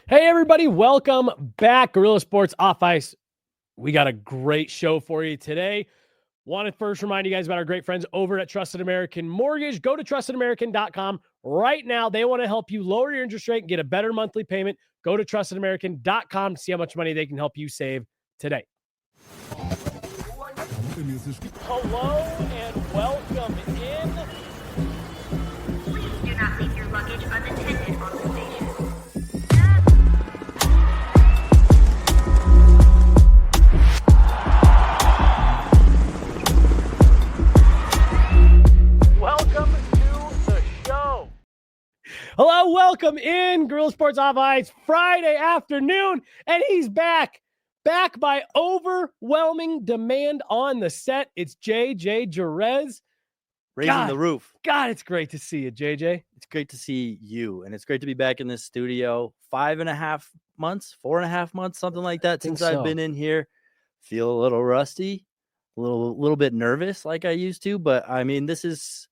Hey, everybody. Welcome back. Gorilla Sports Off Ice. We got a great show for you today. Want to first remind you guys about our great friends over at Trusted American Mortgage. Go to trustedamerican.com right now. They want to help you lower your interest rate and get a better monthly payment. Go to trustedamerican.com to see how much money they can help you save today. Hello and welcome in. Please do not leave your luggage unattended on the station. Welcome to the show. Hello, welcome in Gorilla Sports Off Ice Friday afternoon, and he's back by overwhelming demand on the set. It's JJ Jerez. Raising the roof. God, it's great to see you, JJ. It's great to see you, and it's great to be back in this studio. 4.5 months, something like that since I've been in here. Feel a little rusty, a little bit nervous like I used to, but I mean, this has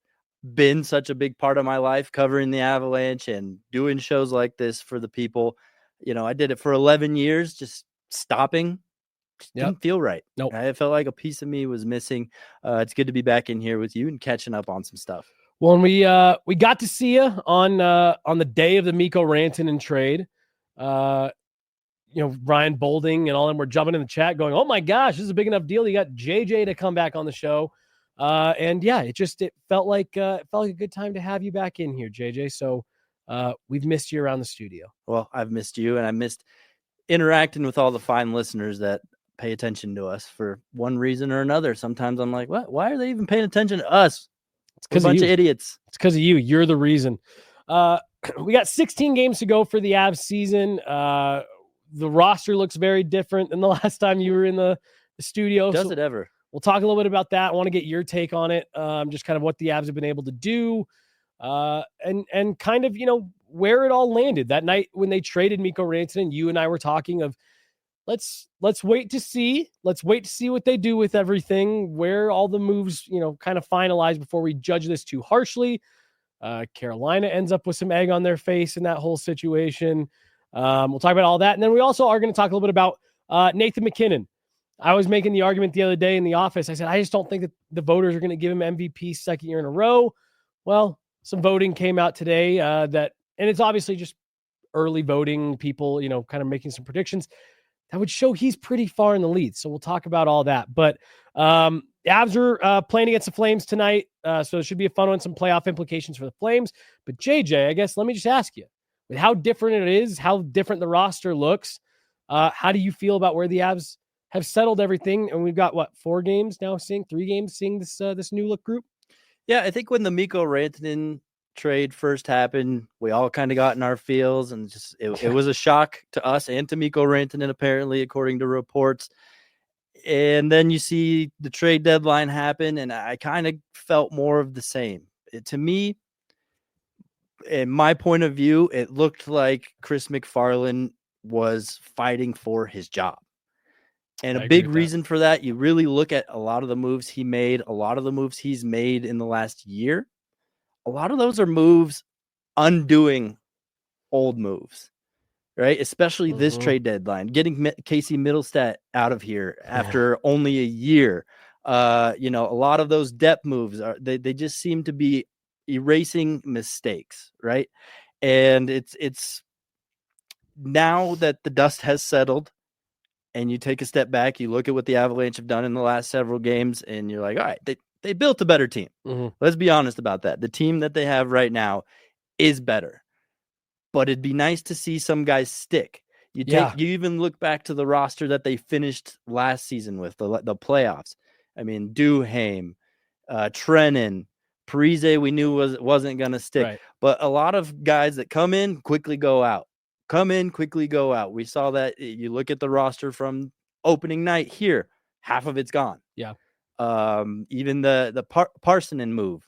been such a big part of my life, covering the Avalanche and doing shows like this for the people. You know, I did it for 11 years, just stopping. Didn't feel right. Nope. I felt like a piece of me was missing. It's good to be back in here with you and catching up on some stuff. Well, and we got to see you on the day of the Mikko Rantanen trade. Ryan Bolding and all of them were jumping in the chat going, "Oh my gosh, this is a big enough deal. You got JJ to come back on the show." It felt like a good time to have you back in here, JJ. So we've missed you around the studio. Well, I've missed you, and I missed interacting with all the fine listeners that pay attention to us for one reason or another. Sometimes I'm like, what? Why are they even paying attention to us? It's because a bunch of idiots. It's because of you. You're the reason. We got 16 games to go for the Avs season. The roster looks very different than the last time you were in the studio. Does it ever? We'll talk a little bit about that. I want to get your take on it. Just kind of what the Avs have been able to do, and kind of, where it all landed that night when they traded Mikko Rantanen. You and I were talking of let's wait to see. Let's wait to see what they do with everything, where all the moves, kind of finalize before we judge this too harshly. Carolina ends up with some egg on their face in that whole situation. We'll talk about all that. And then we also are going to talk a little bit about Nathan MacKinnon. I was making the argument the other day in the office. I said, I just don't think that the voters are going to give him MVP second year in a row. Well, some voting came out today and it's obviously just early voting, people, kind of making some predictions that would show he's pretty far in the lead. So we'll talk about all that. But the Avs are playing against the Flames tonight. So it should be a fun one, some playoff implications for the Flames. But JJ, I guess, let me just ask you, with how different it is, how different the roster looks, how do you feel about where the Avs have settled everything? And we've got 3 games seeing this new look group. Yeah, I think when the Mikko Rantanen trade first happened, we all kind of got in our feels, and just it was a shock to us and to Mikko Rantanen, apparently, according to reports. And then you see the trade deadline happen, and I kind of felt more of the same. To me, in my point of view, it looked like Chris MacFarland was fighting for his job. And a big reason for that, you really look at a lot of the moves he made, a lot of the moves he's made in the last year. A lot of those are moves undoing old moves, right? Especially this trade deadline, getting Casey Middlestat out of here after only a year. A lot of those depth moves they just seem to be erasing mistakes, right? And it's now that the dust has settled, and you take a step back, you look at what the Avalanche have done in the last several games, and you're like, all right, they built a better team. Mm-hmm. Let's be honest about that. The team that they have right now is better. But it'd be nice to see some guys stick. You even look back to the roster that they finished last season with, the playoffs. I mean, Duhaime, Trenin, Parise we knew wasn't going to stick. Right. But a lot of guys that come in, quickly go out. Come in, quickly go out. We saw that. You look at the roster from opening night here, half of it's gone. Yeah. Even the Parsonen move.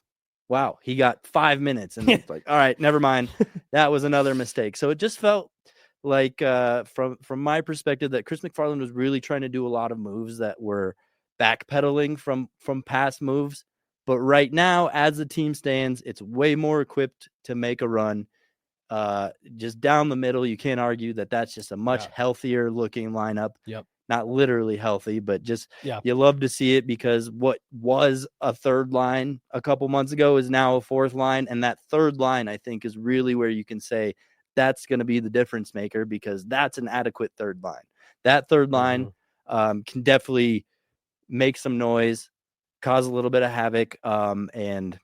Wow, he got 5 minutes, and it's like, all right, never mind. That was another mistake. So it just felt like, from my perspective, that Chris MacFarland was really trying to do a lot of moves that were backpedaling from past moves. But right now, as the team stands, it's way more equipped to make a run. just down the middle. You can't argue that that's just a much healthier looking lineup. Yep. Not literally healthy, but just Yeah. you love to see it, because what was a third line a couple months ago is now a fourth line. And that third line, I think, is really where you can say that's going to be the difference maker, because that's an adequate third line. That third line can definitely make some noise, cause a little bit of havoc, and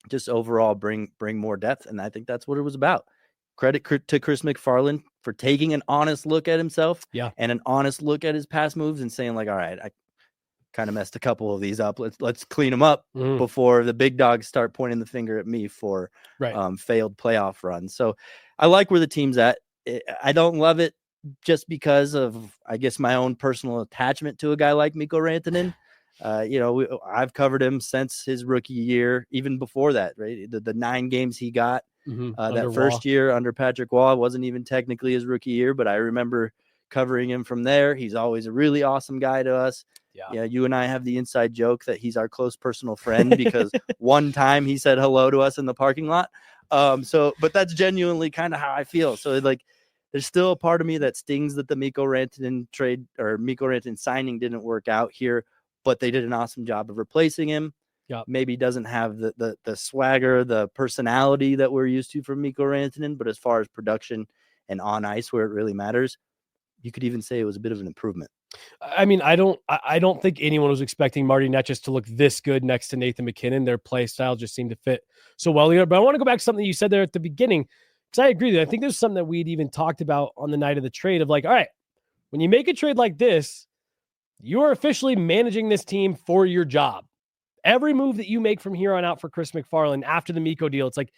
just overall bring more depth. And I think that's what it was about. Credit to Chris McFarland for taking an honest look at himself and an honest look at his past moves and saying, like, all right, I kind of messed a couple of these up. Let's clean them up before the big dogs start pointing the finger at me for failed playoff runs. So I like where the team's at. I don't love it just because of, I guess, my own personal attachment to a guy like Mikko Rantanen. I've covered him since his rookie year, even before that, right? The 9 games he got that first year under Patrick Waugh wasn't even technically his rookie year, but I remember covering him from there. He's always a really awesome guy to us. Yeah, you and I have the inside joke that he's our close personal friend because one time he said hello to us in the parking lot. But that's genuinely kind of how I feel. So like, there's still a part of me that stings that the Mikko Rantanen trade or Mikko Rantanen signing didn't work out here, but they did an awesome job of replacing him. Maybe doesn't have the swagger, the personality that we're used to from Mikko Rantanen, but as far as production and on ice where it really matters, you could even say it was a bit of an improvement. I mean, I don't think anyone was expecting Marty Netjes to look this good next to Nathan MacKinnon. Their play style just seemed to fit so well here. But I want to go back to something you said there at the beginning, because I agree that I think there's something that we'd even talked about on the night of the trade of like, all right, when you make a trade like this, you are officially managing this team for your job. Every move that you make from here on out for Chris McFarland after the Mikko deal, it's like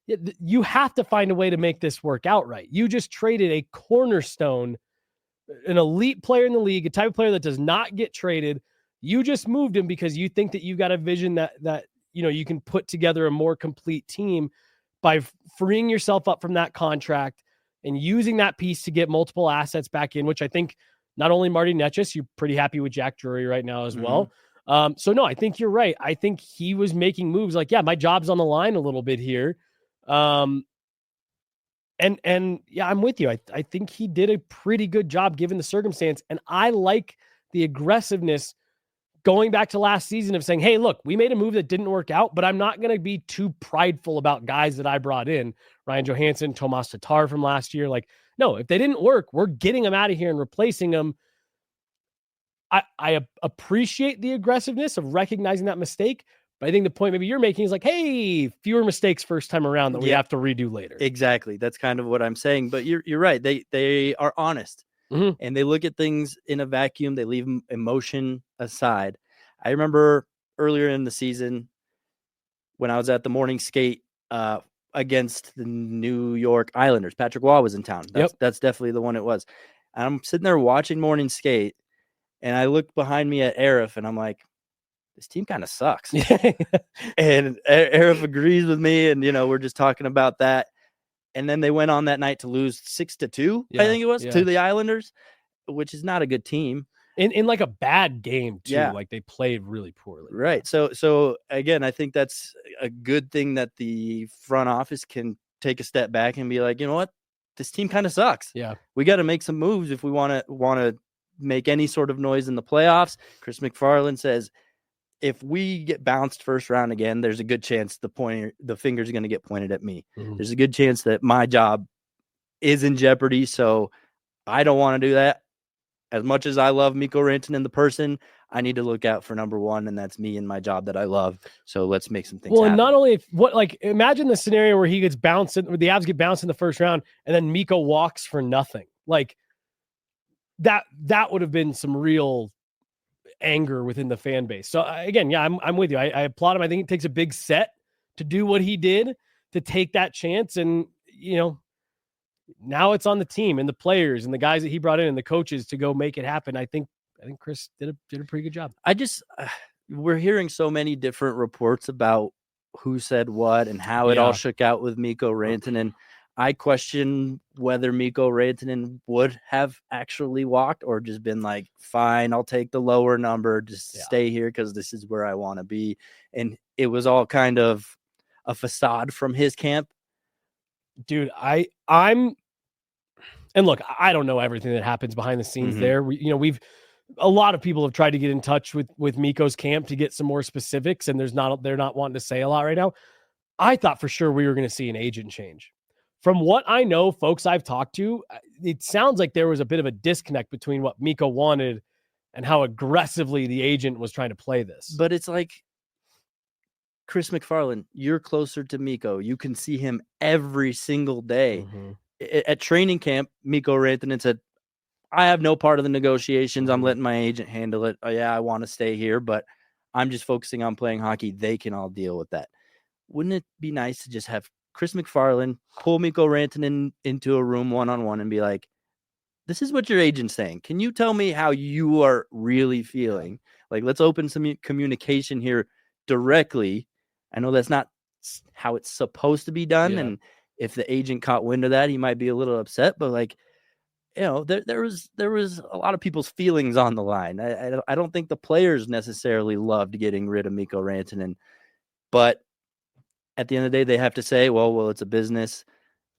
you have to find a way to make this work out right. You just traded a cornerstone, an elite player in the league, a type of player that does not get traded. You just moved him because you think that you've got a vision that you can put together a more complete team by freeing yourself up from that contract and using that piece to get multiple assets back in, which I think not only Marty Netjes, you're pretty happy with Jack Drury right now as well. So no, I think you're right. I think he was making moves like, yeah, my job's on the line a little bit here. And yeah, I'm with you. I think he did a pretty good job given the circumstance. And I like the aggressiveness going back to last season of saying, hey, look, we made a move that didn't work out, but I'm not going to be too prideful about guys that I brought in. Ryan Johansson, Tomas Tatar from last year. Like, no, if they didn't work, we're getting them out of here and replacing them. I appreciate the aggressiveness of recognizing that mistake, but I think the point maybe you're making is like, hey, fewer mistakes first time around that we have to redo later. Exactly. That's kind of what I'm saying, but you're right. They are honest and they look at things in a vacuum. They leave emotion aside. I remember earlier in the season when I was at the morning skate against the New York Islanders, Patrick Waugh was in town. That's definitely the one it was. And I'm sitting there watching morning skate, and I look behind me at Arif, and I'm like, this team kind of sucks. And Arif agrees with me, and, we're just talking about that. And then they went on that night to lose 6-2, I think it was, to the Islanders, which is not a good team. In like a bad game, too. Like, they played really poorly. Right. So again, I think that's a good thing that the front office can take a step back and be like, you know what? This team kind of sucks. Yeah. We got to make some moves if we want to make any sort of noise in the playoffs. Chris McFarland says, if we get bounced first round again, there's a good chance the finger's going to get pointed at me. There's a good chance that my job is in jeopardy. So I don't want to do that. As much as I love Mikko Rantanen, the person, I need to look out for number one, and that's me and my job that I love. So let's make some things happen. And not only imagine the scenario where he gets bounced, where the Avs get bounced in the first round, and then Mikko walks for nothing. Like that would have been some real anger within the fan base. So again, yeah, I'm with you. I applaud him. I think it takes a big set to do what he did, to take that chance, and now it's on the team and the players and the guys that he brought in and the coaches to go make it happen. I think Chris did a pretty good job. We're hearing so many different reports about who said what and how it all shook out with Mikko Rantanen. I question whether Mikko Rantanen would have actually walked or just been like, fine, I'll take the lower number, just stay here because this is where I want to be. And it was all kind of a facade from his camp. Dude, I'm and look, I don't know everything that happens behind the scenes there. We've a lot of people have tried to get in touch with Miko's camp to get some more specifics, and they're not wanting to say a lot right now. I thought for sure we were going to see an agent change. From what I know, folks I've talked to, it sounds like there was a bit of a disconnect between what Miko wanted and how aggressively the agent was trying to play this. But it's like Chris McFarland, you're closer to Miko. You can see him every single day. At training camp, Miko Rantanen said, I have no part of the negotiations. I'm letting my agent handle it. Oh, yeah, I want to stay here, but I'm just focusing on playing hockey. They can all deal with that. Wouldn't it be nice to just have Chris McFarland pull Miko Rantanen into a room one-on-one and be like, this is what your agent's saying. Can you tell me how you are really feeling? Like, let's open some communication here directly. I know that's not how it's supposed to be done. And if the agent caught wind of that, he might be a little upset, but like, there was a lot of people's feelings on the line. I don't think the players necessarily loved getting rid of Miko Rantanen, but at the end of the day, they have to say, well, it's a business.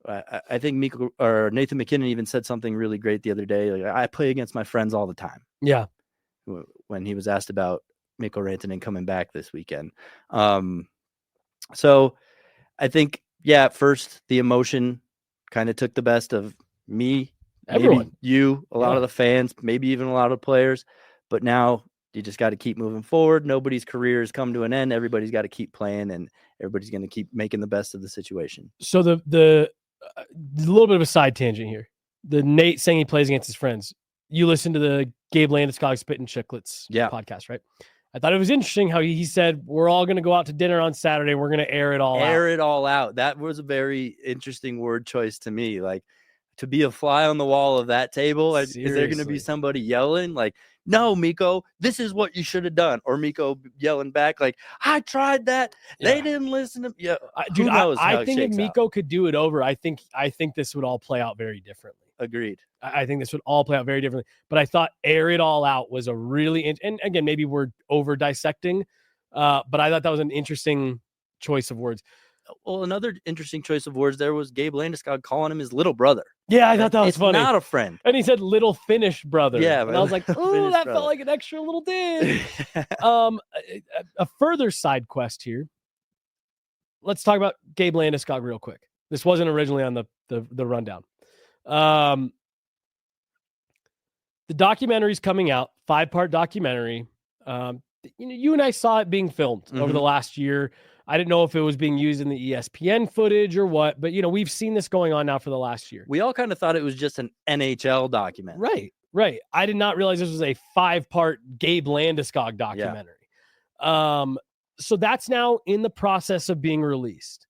I think Miko or Nathan MacKinnon even said something really great the other day. Like, I play against my friends all the time. Yeah. When he was asked about Miko Rantanen coming back this weekend. So I think, at first the emotion kind of took the best of me, everyone, maybe you, a lot of the fans, maybe even a lot of players. But now you just got to keep moving forward. Nobody's career has come to an end. Everybody's got to keep playing, and everybody's going to keep making the best of the situation. So the little bit of a side tangent here. The Nate saying he plays against his friends. You listened to the Gabe Landeskog Spit and Chicklets podcast, right? I thought it was interesting how he said, we're all going to go out to dinner on Saturday. We're going to air it all out. That was a very interesting word choice to me. Like, to be a fly on the wall of that table. Seriously. Is there going to be somebody yelling like, no, Miko, this is what you should have done? Or Miko yelling back like, I tried that. They didn't listen to me. Yeah, dude, I think if Miko could do it over, I think this would all play out very differently. Agreed. I think this would all play out very differently. But I thought air it all out was a really and again, maybe we're over dissecting, but I thought that was an interesting choice of words. Well, another interesting choice of words there was Gabe Landeskog calling him his little brother. Yeah, I thought that was funny. Not a friend. And he said little Finnish brother. Yeah. And I was like, oh, that felt like an extra little dig. A further side quest here. Let's talk about Gabe Landeskog real quick. This wasn't originally on the rundown. The documentary's coming out, 5-part documentary. You and I saw it being filmed over the last year. I didn't know if it was being used in the ESPN footage or what, but we've seen this going on now for the last year. We all kind of thought it was just an NHL documentary. Right. I did not realize this was a 5-part Gabe Landeskog documentary. So that's now in the process of being released.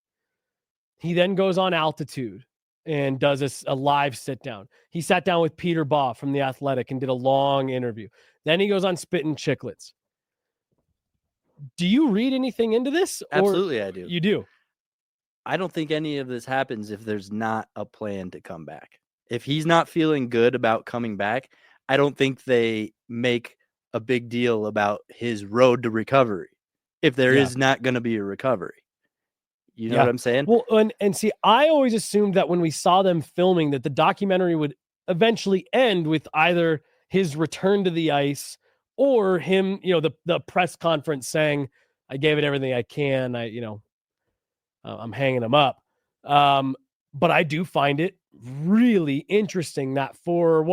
He then goes on Altitude and does a live sit down. He sat down with Peter Baugh from The Athletic and did a long interview. Then he goes on Spit and Chicklets. Do you read anything into this? Absolutely, I do. You do? I don't think any of this happens if there's not a plan to come back. If he's not feeling good about coming back, I don't think they make a big deal about his road to recovery if there is not going to be a recovery. You know what I'm saying? Well, and see, I always assumed that when we saw them filming that the documentary would eventually end with either his return to the ice or him, the press conference saying, I gave it everything I can. I'm hanging him up. But I do find it really interesting that for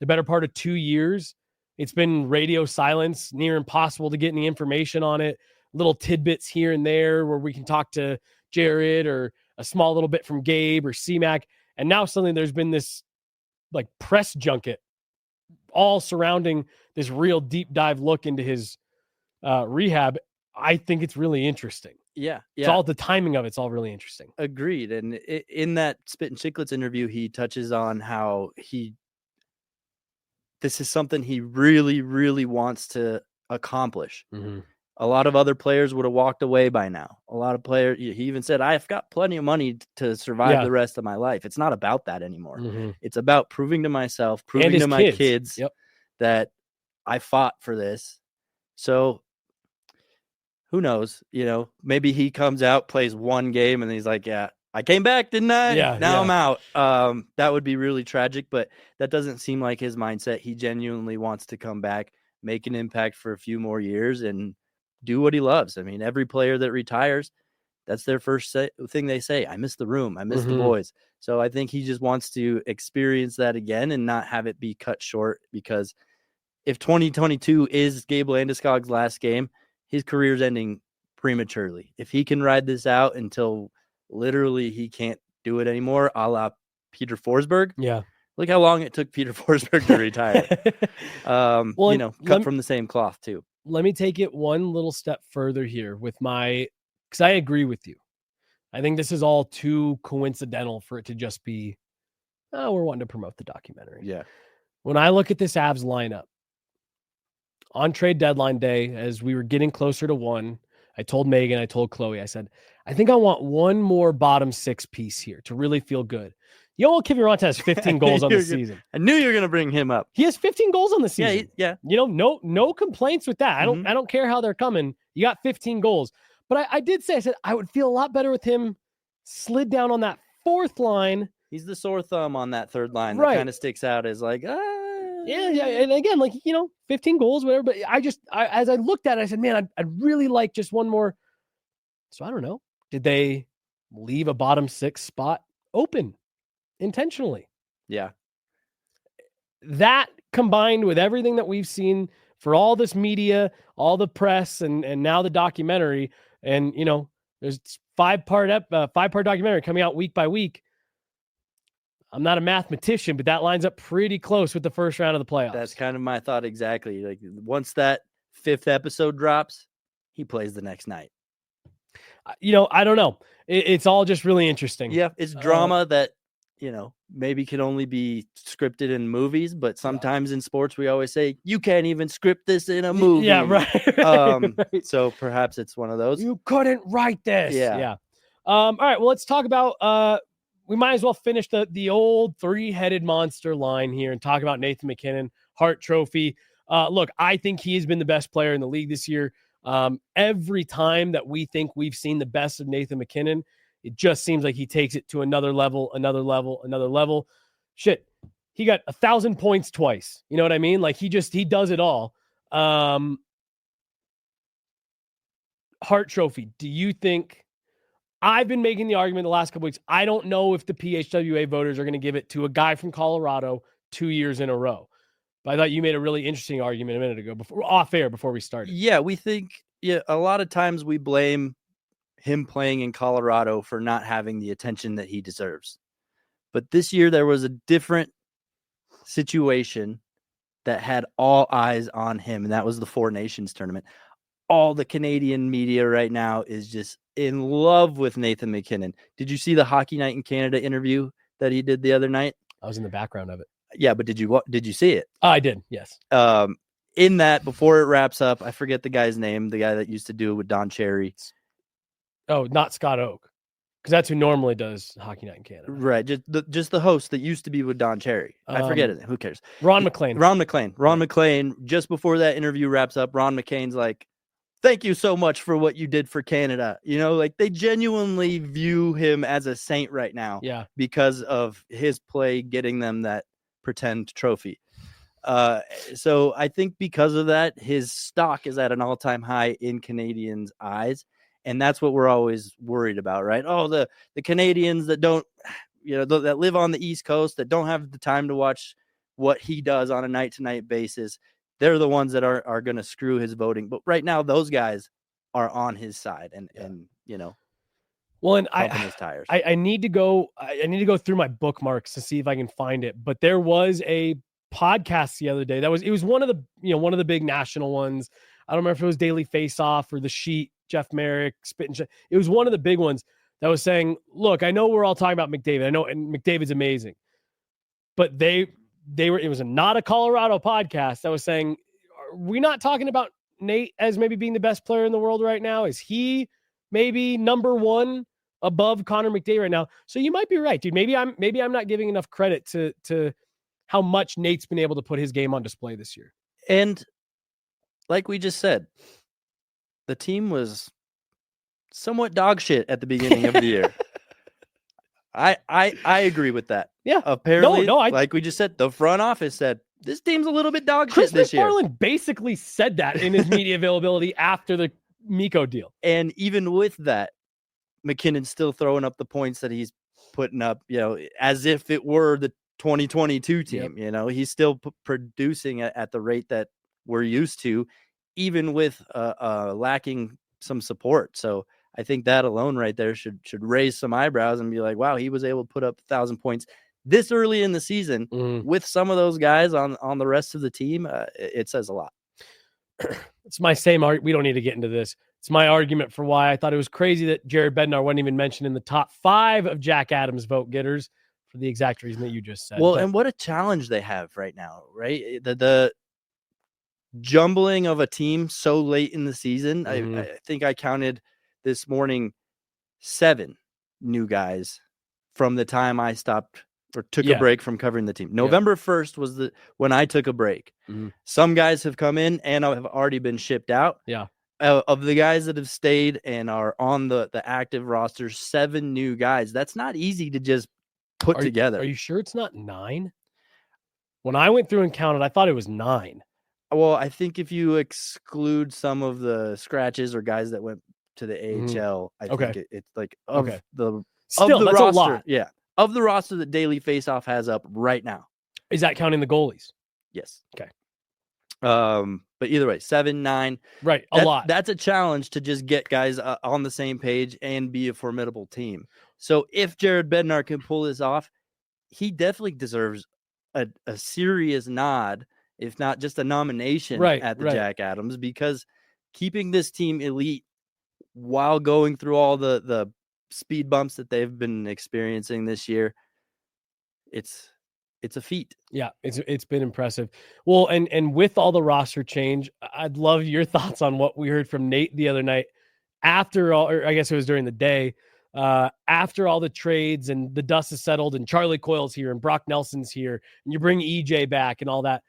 the better part of 2 years, it's been radio silence, near impossible to get any information on it. Little tidbits here and there where we can talk to Jared or a small little bit from Gabe or C-Mac. And now suddenly there's been this like press junket all surrounding this real deep dive look into his rehab. I think it's really interesting. Yeah. It's all the timing of it's all really interesting. Agreed. And in that Spit and Chicklets interview, he touches on how this is something he really, really wants to accomplish. Mm-hmm. A lot of other players would have walked away by now. A lot of players, he even said, I've got plenty of money to survive the rest of my life. It's not about that anymore. Mm-hmm. It's about proving to myself, proving to my kids that I fought for this. So who knows, maybe he comes out, plays one game, and he's like, yeah, I came back, didn't I? Yeah, Now yeah. I'm out. That would be really tragic, but that doesn't seem like his mindset. He genuinely wants to come back, make an impact for a few more years, and do what he loves. I mean, every player that retires, that's their first thing they say. I miss the room. I miss the boys. So I think he just wants to experience that again and not have it be cut short, because if 2022 is Gabe Landeskog's last game, his career's ending prematurely. If he can ride this out until literally he can't do it anymore, a la Peter Forsberg. Yeah. Look how long it took Peter Forsberg to retire. Well, cut from the same cloth too. Let me take it one little step further here with because I agree with you. I think this is all too coincidental for it to just be, oh, we're wanting to promote the documentary. Yeah. When I look at this Avs lineup on trade deadline day, as we were getting closer to 1, I told Megan, I told Chloe, I said, I think I want one more bottom 6 piece here to really feel good. Yoel Kiviranta has 15 goals on the season. I knew you were going to bring him up. He has 15 goals on the season. Yeah. No complaints with that. I don't care how they're coming. You got 15 goals. But I did say, I said, I would feel a lot better with him slid down on that 4th line. He's the sore thumb on that 3rd line. Right. That kind of sticks out as like, Yeah. And again, 15 goals, whatever. But as I looked at it, I said, man, I'd really like just one more. So I don't know. Did they leave a bottom 6 spot open intentionally? Yeah. That combined with everything that we've seen for all this media, all the press, and now the documentary, and there's 5-part documentary coming out week by week. I'm not a mathematician, but that lines up pretty close with the first round of the playoffs. That's kind of my thought exactly. Like once that 5th episode drops, he plays the next night. I don't know. It's all just really interesting. Yeah, it's drama that maybe can only be scripted in movies, but sometimes in sports we always say you can't even script this in a movie. Yeah, right. So perhaps it's one of those. You couldn't write this. Yeah. All right. Well, let's talk about. We might as well finish the old 3-headed monster line here and talk about Nathan MacKinnon, Hart Trophy. Look, I think he has been the best player in the league this year. Every time that we think we've seen the best of Nathan MacKinnon, it just seems like he takes it to another level. Shit, he got 1,000 points twice. You know what I mean? Like he does it all. Hart Trophy. Do you think? I've been making the argument the last couple weeks. I don't know if the PHWA voters are going to give it to a guy from Colorado 2 years in a row. But I thought you made a really interesting argument a minute ago off air before we started. Yeah, we think a lot of times we blame him playing in Colorado for not having the attention that he deserves. But this year there was a different situation that had all eyes on him, and that was the 4 Nations tournament. All the Canadian media right now is just in love with Nathan MacKinnon. Did you see the Hockey Night in Canada interview that he did the other night? I was in the background of it. Yeah, but did you see it? I did, yes. In that, before it wraps up, I forget the guy's name, the guy that used to do it with Don Cherry. Oh, not Scott Oak, because that's who normally does Hockey Night in Canada. Right, just the host that used to be with Don Cherry. I forget it. Who cares? Ron McLean. Ron McLean, just before that interview wraps up, Ron McCain's like, thank you so much for what you did for Canada. Like they genuinely view him as a saint right now. Yeah. Because of his play getting them that pretend trophy. So I think because of that, his stock is at an all-time high in Canadians' eyes. And that's what we're always worried about, right? Oh, the Canadians that don't, that live on the East Coast, that don't have the time to watch what he does on a night-to-night basis. They're the ones that are going to screw his voting. But right now, those guys are on his side and well, and pumping his tires. I need to go through my bookmarks to see if I can find it. But there was a podcast the other day it was one of the big national ones. I don't remember if it was Daily Face Off or The Sheet, Jeff Merrick, Spit and Shit. It was one of the big ones that was saying, look, I know we're all talking about McDavid. I know, and McDavid's amazing. But it was not a Colorado podcast that was saying, are we not talking about Nate as maybe being the best player in the world right now? Is he maybe number 1 above Connor McDavid right now? So you might be right, dude. Maybe I'm not giving enough credit to how much Nate's been able to put his game on display this year. And like we just said, the team was somewhat dog shit at the beginning of the year. I agree with that. Yeah. Apparently, No, like we just said, the front office said this team's a little bit dog Chris shit this year. McFarland basically said that in his media availability after the Mikko deal. And even with that, MacKinnon's still throwing up the points that he's putting up, as if it were the 2022 team. He's still producing at the rate that we're used to, even with lacking some support. So I think that alone right there should raise some eyebrows and be like, wow, he was able to put up 1,000 points this early in the season with some of those guys on the rest of the team. It says a lot. It's my same argument. We don't need to get into this. It's my argument for why I thought it was crazy that Jared Bednar wasn't even mentioned in the top 5 of Jack Adams vote getters for the exact reason that you just said. Well, and what a challenge they have right now, right? The jumbling of a team so late in the season. I think I counted this morning 7 new guys from the time I stopped or took a break from covering the team. November 1st was when I took a break. Some guys have come in and have already been shipped out. Yeah. Of the guys that have stayed and are on the active roster, 7 new guys. That's not easy to just put together. Are you sure it's not 9? When I went through and counted, I thought it was 9. Well, I think if you exclude some of the scratches or guys that went to the AHL, I think it's like the that's roster, a lot. Yeah, of the roster that Daily Faceoff has up right now. Is that counting the goalies? Yes. Okay. But either way, 7, 9. Right, a lot. That's a challenge to just get guys on the same page and be a formidable team. So if Jared Bednar can pull this off, he definitely deserves a serious nod, if not just a nomination at the Jack Adams, because keeping this team elite while going through all the speed bumps that they've been experiencing this year, it's a feat. Yeah, it's been impressive. Well, and with all the roster change, I'd love your thoughts on what we heard from Nate the other night after all, or I guess it was during the day, after all the trades and the dust is settled and Charlie Coyle's here and Brock Nelson's here and you bring EJ back and all that.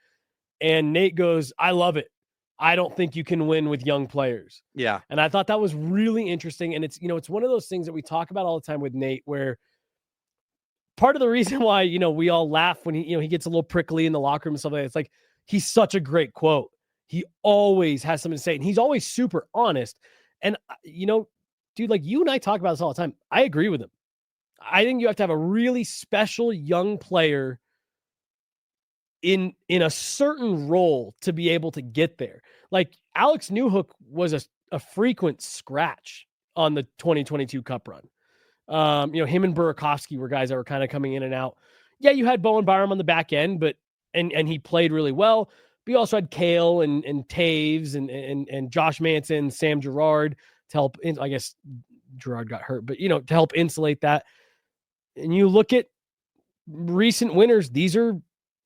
And Nate goes, I love it. I don't think you can win with young players. Yeah. And I thought that was really interesting. And it's, it's one of those things that we talk about all the time with Nate, where part of the reason why, we all laugh when he gets a little prickly in the locker room and stuff like that, it's like, he's such a great quote. He always has something to say and he's always super honest. And, dude, like you and I talk about this all the time. I agree with him. I think you have to have a really special young player in a certain role to be able to get there. Like Alex Newhook was a frequent scratch on the 2022 Cup run. Him and Burakovsky were guys that were kind of coming in and out. Yeah, you had Bowen Byram on the back end, but and he played really well. But you also had Kale and Taves and Josh Manson, Sam Girard to help. I guess Girard got hurt, but to help insulate that. And you look at recent winners; these are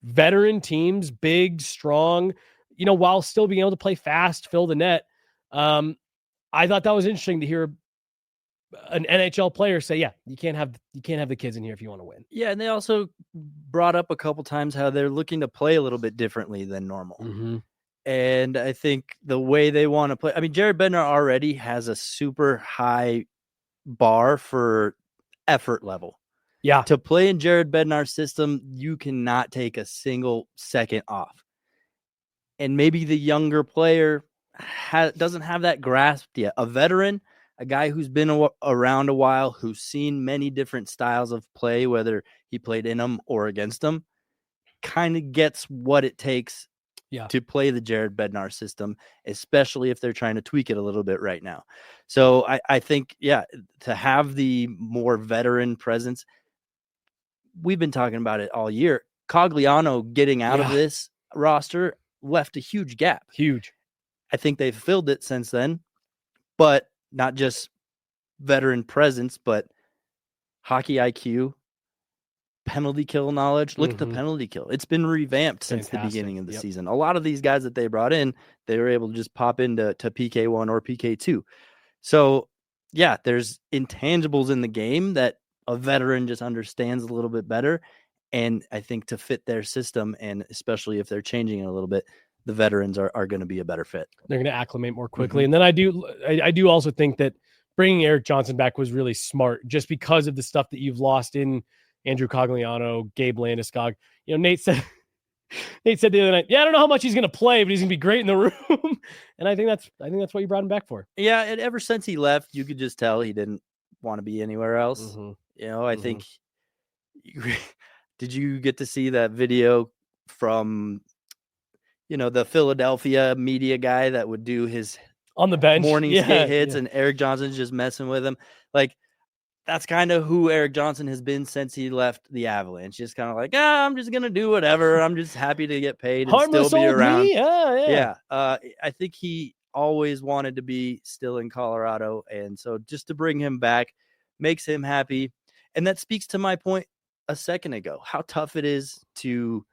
veteran teams, big, strong. While still being able to play fast, fill the net. I thought that was interesting to hear an NHL player say, yeah, you can't have the kids in here if you want to win. Yeah. And they also brought up a couple times how they're looking to play a little bit differently than normal. And I think the way they want to play, Jared Bednar already has a super high bar for effort level. Yeah. To play in Jared Bednar's system, you cannot take a single second off. And maybe the younger player doesn't have that grasp yet. A veteran, a guy who's been around a while, who's seen many different styles of play, whether he played in them or against them, kind of gets what it takes to play the Jared Bednar system, especially if they're trying to tweak it a little bit right now. So I think, to have the more veteran presence, we've been talking about it all year. Cogliano getting out of this roster left a huge gap. Huge. I think they've filled it since then, but not just veteran presence, but hockey IQ, penalty kill knowledge. Look at the penalty kill. It's been revamped since the beginning of the season. A lot of these guys that they brought in, they were able to just pop into PK1 or PK2. So there's intangibles in the game that a veteran just understands a little bit better. And I think to fit their system, and especially if they're changing it a little bit, the veterans are going to be a better fit. They're going to acclimate more quickly. And then I do also think that bringing Eric Johnson back was really smart just because of the stuff that you've lost in Andrew Cogliano, Gabe Landeskog. Nate said the other night, I don't know how much he's going to play, but he's going to be great in the room. And I think that's what you brought him back for. Yeah, and ever since he left, you could just tell he didn't want to be anywhere else. I think. Did you get to see that video from, the Philadelphia media guy that would do his on the bench morning skate hits, and Eric Johnson's just messing with him? Like, that's kind of who Eric Johnson has been since he left the Avalanche. Just kind of like, I'm just gonna do whatever. I'm just happy to get paid and Harmless still be around. Yeah. I think he always wanted to be still in Colorado, and so just to bring him back makes him happy. And that speaks to my point a second ago, how tough it is to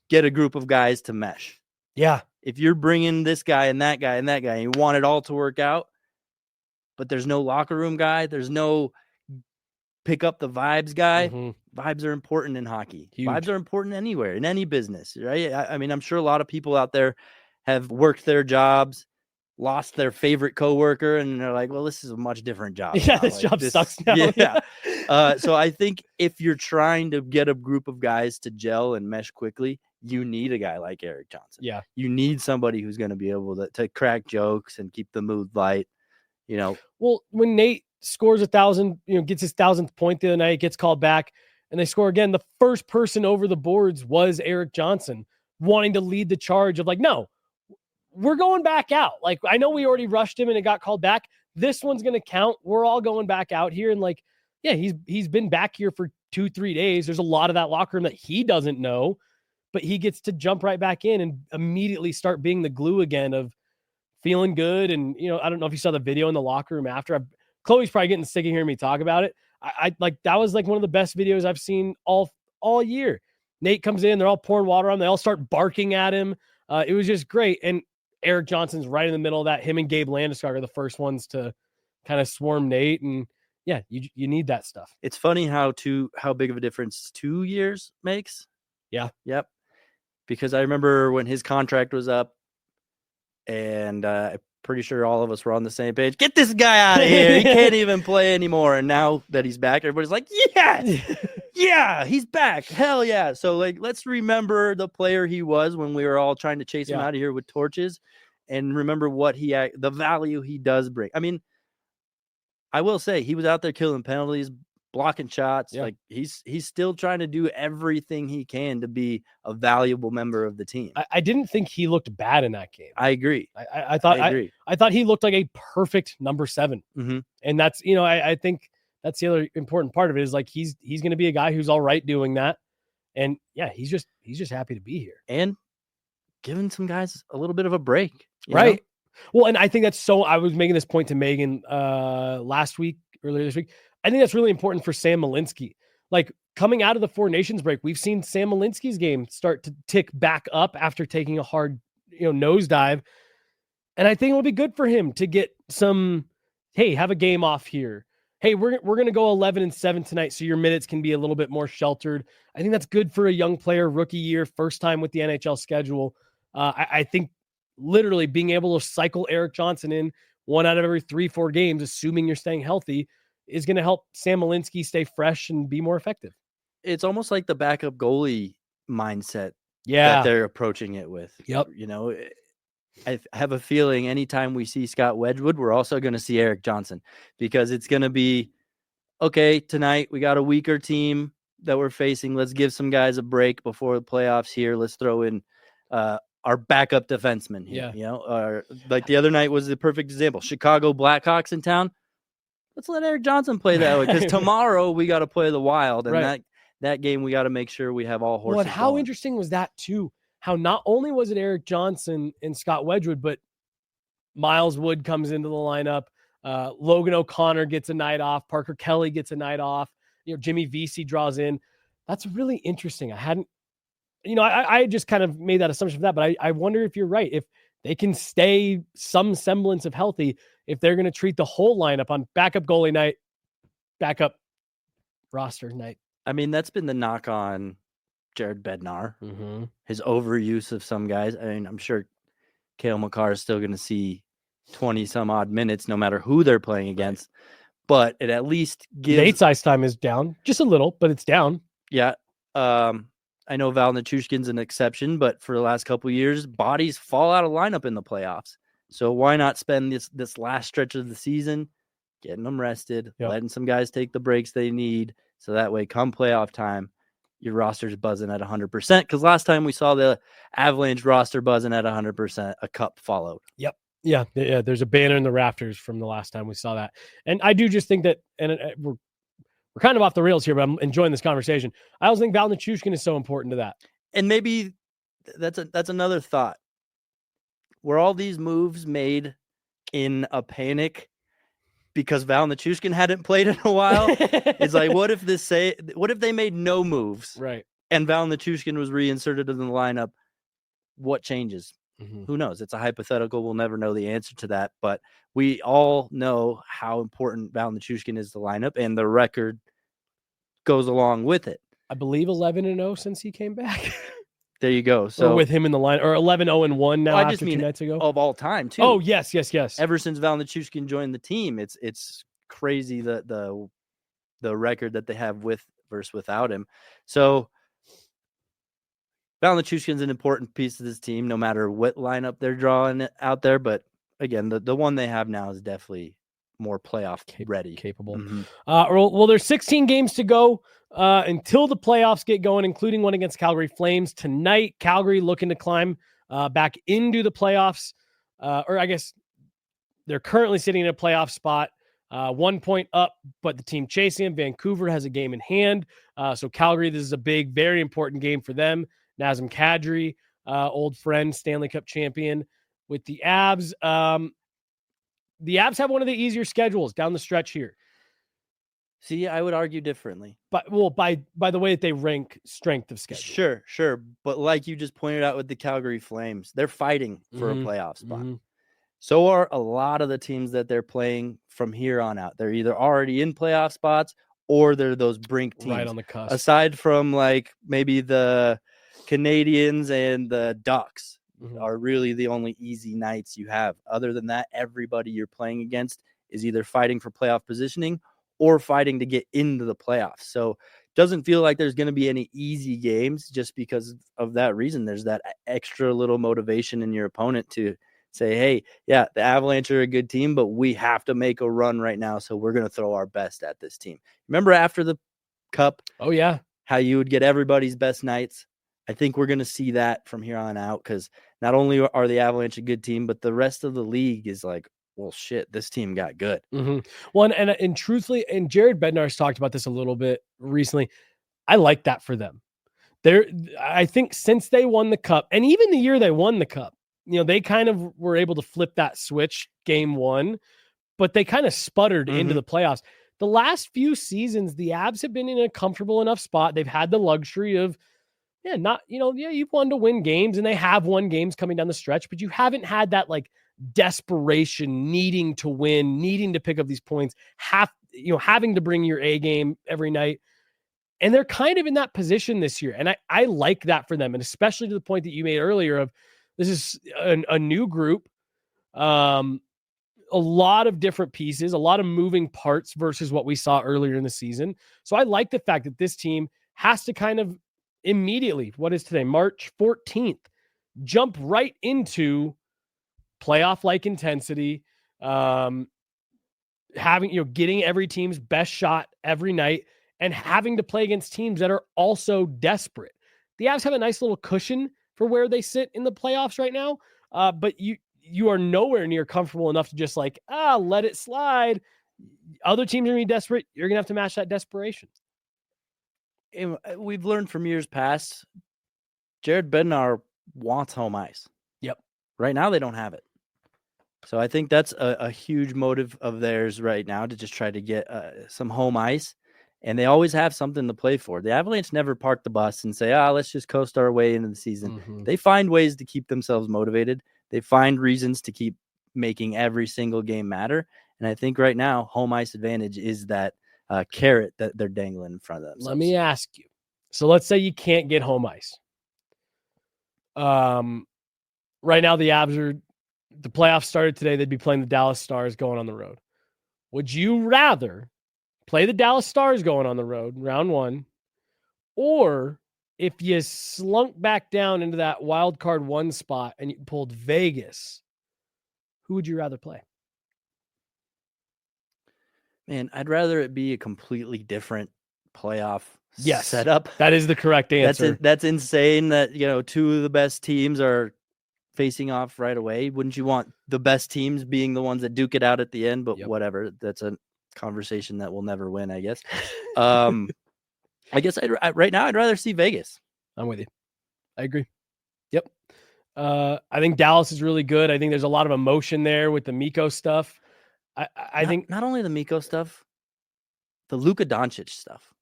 get a group of guys to mesh. Yeah. If you're bringing this guy and that guy and that guy, and you want it all to work out, but there's no locker room guy, there's no pick up the vibes guy. Vibes are important in hockey. Huge. Vibes are important anywhere, in any business, right? I mean, I'm sure a lot of people out there have worked their jobs, lost their favorite coworker, and they're like, well, this is a much different job. Yeah, this job sucks now. Yeah. So I think if you're trying to get a group of guys to gel and mesh quickly, you need a guy like Eric Johnson. Yeah. You need somebody who's going to be able to crack jokes and keep the mood light, Well, when Nate scores 1,000, gets his 1,000th point the other night, gets called back, and they score again, the first person over the boards was Eric Johnson, wanting to lead the charge of like, no, we're going back out. Like, I know we already rushed him and it got called back. This one's going to count. We're all going back out here. And like, yeah, he's been back here for 2-3 days. There's a lot of that locker room that he doesn't know, but he gets to jump right back in and immediately start being the glue again of feeling good. And, I don't know if you saw the video in the locker room after. Chloe's probably getting sick of hearing me talk about it. I like, that was like one of the best videos I've seen all year. Nate comes in, they're all pouring water on him. They all start barking at him. It was just great. And Eric Johnson's right in the middle of that. Him and Gabe Landeskog are the first ones to kind of swarm Nate. And yeah, you need that stuff. It's funny how big of a difference 2 years makes. Yeah. Yep. Because I remember when his contract was up, and I'm pretty sure all of us were on the same page. Get this guy out of here. He can't even play anymore. And now that he's back, everybody's like, yes, yeah, he's back. Hell yeah. So like, let's remember the player he was when we were all trying to chase him out of here with torches, and remember what the value he does bring. I mean, I will say he was out there killing penalties, blocking shots. Yeah. Like he's still trying to do everything he can to be a valuable member of the team. I didn't think he looked bad in that game. I agree. I thought he looked like a perfect number 7. And that's, I think that's the other important part of it is like, he's going to be a guy who's all right doing that. And yeah, he's just happy to be here and giving some guys a little bit of a break. Right. Well, and I think that's I was making this point to Megan earlier this week. I think that's really important for Sam Malinsky. Like, coming out of the Four Nations break, we've seen Sam Malinsky's game start to tick back up after taking a hard, nosedive. And I think it'll be good for him to get some, hey, have a game off here. Hey, we're going to go 11-7 tonight, so your minutes can be a little bit more sheltered. I think that's good for a young player, rookie year, first time with the NHL schedule. I think literally being able to cycle Eric Johnson in 1 out of every 3-4 games, assuming you're staying healthy, is going to help Sam Malinsky stay fresh and be more effective. It's almost like the backup goalie mindset that they're approaching it with. Yep. I have a feeling anytime we see Scott Wedgwood, we're also going to see Eric Johnson, because it's going to be, okay, tonight we got a weaker team that we're facing. Let's give some guys a break before the playoffs here. Let's throw in our backup defenseman here. Like the other night was the perfect example. Chicago Blackhawks in town. Let's let Eric Johnson play that way, because tomorrow we got to play the Wild, and that game we got to make sure we have all horses. Well, and how going. interesting was that too? How not only was it Eric Johnson and Scott Wedgwood, but Miles Wood comes into the lineup. Logan O'Connor gets a night off. Parker Kelly gets a night off. Jimmy Vesey draws in. That's really interesting. I hadn't, I just kind of made that assumption for that, but I wonder if you're right. If they can stay some semblance of healthy, if they're going to treat the whole lineup on backup goalie night, backup roster night. I mean, that's been the knock on Jared Bednar, Mm-hmm. his overuse of some guys. I mean, I'm sure Cale Makar is still going to see 20 some odd minutes no matter who they're playing against. but it at least gives Nate's ice time is down just a little, but it's down. Yeah. I know Val Nichushkin's an exception, but for the last couple of years, bodies fall out of lineup in the playoffs. So why not spend this last stretch of the season getting them rested, letting some guys take the breaks they need, so that way come playoff time, your roster's buzzing at 100%. Because last time we saw the Avalanche roster buzzing at 100%, a cup followed. Yep. Yeah. There's a banner in the rafters from the last time we saw that. And I do just think that, and we're kind of off the rails here, but I'm enjoying this conversation. I also think Val Nichushkin is so important to that. And maybe that's another thought. Were all these moves made in a panic because Val Nichushkin hadn't played in a while? It's like, what if they made no moves, right? And Val Nichushkin was reinserted in the lineup? What changes? Mm-hmm. Who knows? It's a hypothetical. We'll never know the answer to that. But we all know how important Val Nichushkin is to the lineup, and the record goes along with it. I believe 11-0 since he came back. There you go. So or with him in the line, or 11-0-1 now. I after just mean 2 nights ago of all time too. Oh yes. Ever since Val Nichushkin joined the team, it's crazy the record that they have with versus without him. So Val Nichushkin's an important piece of this team, no matter what lineup they're drawing out there. But again, the one they have now is definitely more playoff ready, capable. Mm-hmm. Well, there's 16 games to go until the playoffs get going, including one against Calgary Flames tonight. Calgary looking to climb back into the playoffs, or I guess they're currently sitting in a playoff spot, 1 point up, but the team chasing them, Vancouver, has a game in hand. So Calgary, this is a big, very important game for them. Nazem Kadri, old friend, Stanley Cup champion with the Avs. The Avs have one of the easier schedules down the stretch here. See, I would argue differently. But by the way that they rank strength of schedule. Sure. But like you just pointed out with the Calgary Flames, they're fighting for a playoff spot. Mm-hmm. So are a lot of the teams that they're playing from here on out. They're either already in playoff spots or they're those brink teams. Right on the cusp. Aside from like maybe the Canadians and the Ducks are really the only easy nights you have. Other than that, everybody you're playing against is either fighting for playoff positioning or fighting to get into the playoffs. So it doesn't feel like there's going to be any easy games just because of that reason. There's that extra little motivation in your opponent to say, hey, yeah, the Avalanche are a good team, but we have to make a run right now. So we're going to throw our best at this team. Remember after the Cup? Oh, yeah. How you would get everybody's best nights. I think we're going to see that from here on out because not only are the Avalanche a good team, but the rest of the league is like, well, shit, this team got good. Mm-hmm. Well, and truthfully, and Jared Bednar's talked about this a little bit recently. I like that for them. I think since they won the Cup, and even the year they won the Cup, they kind of were able to flip that switch game one, but they kind of sputtered into the playoffs. The last few seasons, the Avs have been in a comfortable enough spot. They've had the luxury of, you've won to win games, and they have won games coming down the stretch, but you haven't had that like desperation, needing to win, needing to pick up these points, having to bring your A game every night. And they're kind of in that position this year. And I like that for them. And especially to the point that you made earlier of this is a new group, a lot of different pieces, a lot of moving parts versus what we saw earlier in the season. So I like the fact that this team has to kind of immediately, what is today, March 14th, jump right into playoff-like intensity, getting every team's best shot every night and having to play against teams that are also desperate. The Avs have a nice little cushion for where they sit in the playoffs right now, but you are nowhere near comfortable enough to just let it slide. Other teams are going to be desperate. You're going to have to match that desperation. And we've learned from years past, Jared Bednar wants home ice. Yep. Right now, they don't have it. So I think that's a huge motive of theirs right now to just try to get some home ice. And they always have something to play for. The Avalanche never park the bus and say, let's just coast our way into the season. Mm-hmm. They find ways to keep themselves motivated. They find reasons to keep making every single game matter. And I think right now, home ice advantage is that carrot that they're dangling in front of them. Let me ask you. So let's say you can't get home ice. Right now, the Avs the playoffs started today. They'd be playing the Dallas Stars going on the road. Would you rather play the Dallas Stars going on the road, round 1, or if you slunk back down into that wild card 1 spot and you pulled Vegas, who would you rather play? Man, I'd rather it be a completely different playoff Yes, setup. That is the correct answer. That's insane that, 2 of the best teams are facing off right away. Wouldn't you want the best teams being the ones that duke it out at the end? But whatever. That's a conversation that we'll never win, I guess. I guess right now I'd rather see Vegas. I'm with you. I agree. Yep. I think Dallas is really good. I think there's a lot of emotion there with the Mikko stuff. I think not only the Mikko stuff, the Luka Doncic stuff.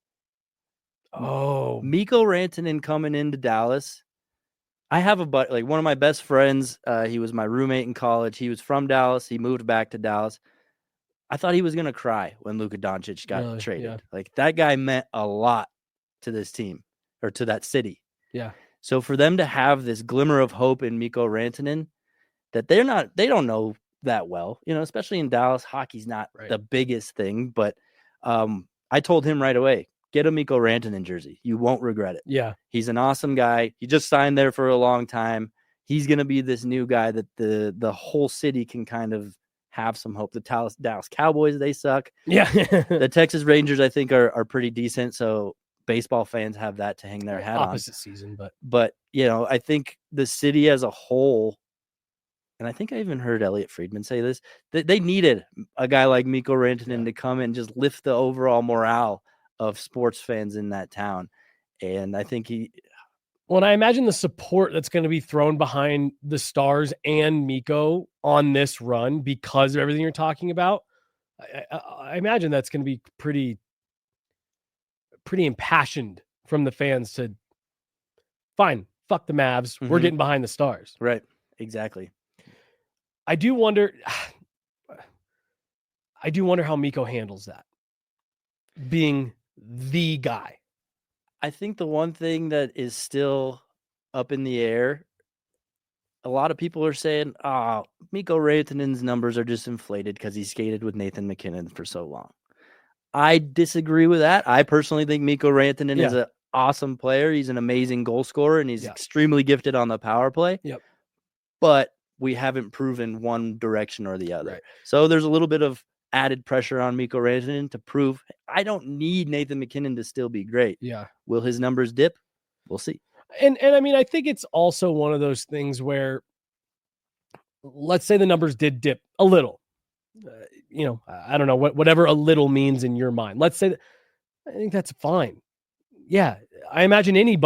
Oh, Mikko Rantanen coming into Dallas. I have a buddy, like one of my best friends. He was my roommate in college. He was from Dallas. He moved back to Dallas. I thought he was going to cry when Luka Doncic got traded. Yeah. Like that guy meant a lot to this team or to that city. Yeah. So for them to have this glimmer of hope in Mikko Rantanen that they don't know that well, especially in Dallas, hockey's not the biggest thing, but I told him right away, get a Mikko Rantanen jersey. You won't regret it. Yeah. He's an awesome guy. He just signed there for a long time. He's going to be this new guy that the whole city can kind of have some hope. The Dallas Cowboys, they suck. Yeah. The Texas Rangers, I think, are pretty decent. So baseball fans have that to hang their hat on. Opposite season, but I think the city as a whole, and I think I even heard Elliot Friedman say this, that they needed a guy like Mikko Rantanen to come and just lift the overall morale of sports fans in that town. And I think Well, and I imagine the support that's going to be thrown behind the Stars and Mikko on this run because of everything you're talking about. I imagine that's going to be pretty impassioned from the fans to, fine, fuck the Mavs. Mm-hmm. We're getting behind the Stars. Right. Exactly. I do wonder how Mikko handles that, being the guy. I think the one thing that is still up in the air, a lot of people are saying, Mikko Rantanen's numbers are just inflated because he skated with Nathan MacKinnon for so long. I disagree with that. I personally think Mikko Rantanen is an awesome player. He's an amazing goal scorer, and he's extremely gifted on the power play. Yep. But we haven't proven one direction or the other. Right. So there's a little bit of added pressure on Mikko Rantanen to prove I don't need Nathan MacKinnon to still be great. Yeah. Will his numbers dip? We'll see. And I mean, I think it's also one of those things where, let's say the numbers did dip a little. I don't know whatever a little means in your mind. Let's say I think that's fine. Yeah. I imagine any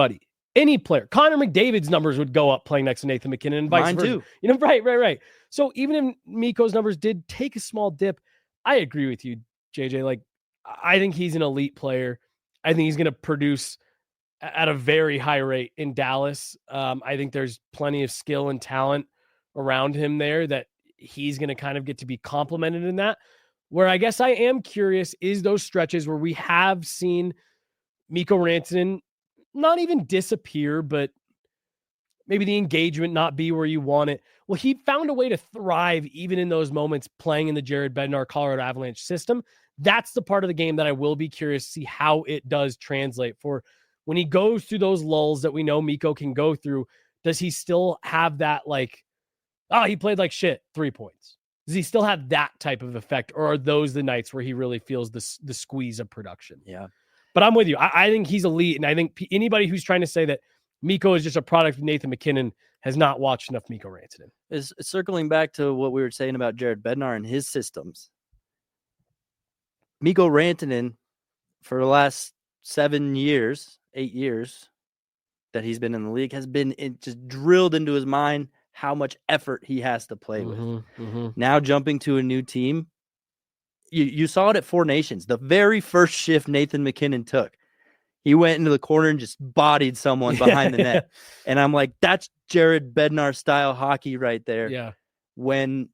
player, Connor McDavid's numbers would go up playing next to Nathan MacKinnon and vice versa. Mine too. Right. So even if Mikko's numbers did take a small dip, I agree with you, JJ. Like, I think he's an elite player. I think he's going to produce at a very high rate in Dallas. I think there's plenty of skill and talent around him there that he's going to kind of get to be complimented in that. Where I guess I am curious is those stretches where we have seen Mikko Rantanen not even disappear, but maybe the engagement not be where you want it. Well, he found a way to thrive even in those moments playing in the Jared Bednar Colorado Avalanche system. That's the part of the game that I will be curious to see how it does translate for when he goes through those lulls that we know Mikko can go through. Does he still have that, like, he played like shit, 3 points? Does he still have that type of effect, or are those the nights where he really feels the squeeze of production? Yeah. But I'm with you. I think he's elite, and I think anybody who's trying to say that Mikko is just a product of Nathan MacKinnon has not watched enough Mikko Rantanen. Is circling back to what we were saying about Jared Bednar and his systems. Mikko Rantanen, for the last 8 years that he's been in the league, has been just drilled into his mind how much effort he has to play with. Mm-hmm. Now jumping to a new team, you saw it at Four Nations. The very first shift Nathan MacKinnon took, he went into the corner and just bodied someone behind the net. And I'm like, that's Jared Bednar style hockey right there. Yeah. When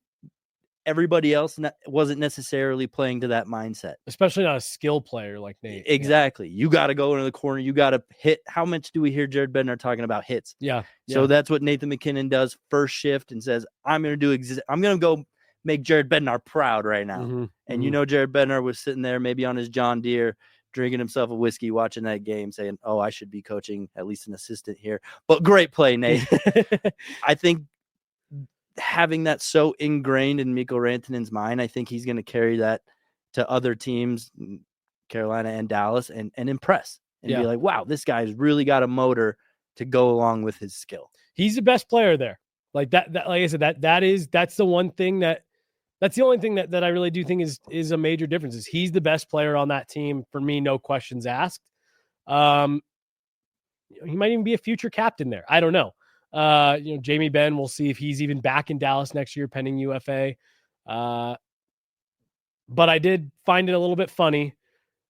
everybody else wasn't necessarily playing to that mindset. Especially not a skill player like Nate. Exactly. Yeah. You got to go into the corner. You got to hit. How much do we hear Jared Bednar talking about hits? Yeah. So that's what Nathan MacKinnon does first shift and says, I'm going to go make Jared Bednar proud right now. And you know Jared Bednar was sitting there maybe on his John Deere, drinking himself a whiskey, watching that game, saying, oh, I should be coaching at least an assistant here. But great play, Nate. I think having that so ingrained in Mikko Rantanen's mind, I think he's going to carry that to other teams, Carolina and Dallas, and impress and be like, wow, this guy's really got a motor to go along with his skill. He's the best player there. Like that like I said, that's the one thing that's the only thing that I really do think is a major difference is he's the best player on that team for me. No questions asked. He might even be a future captain there. I don't know. Jamie Benn, we'll see if he's even back in Dallas next year, pending UFA. But I did find it a little bit funny.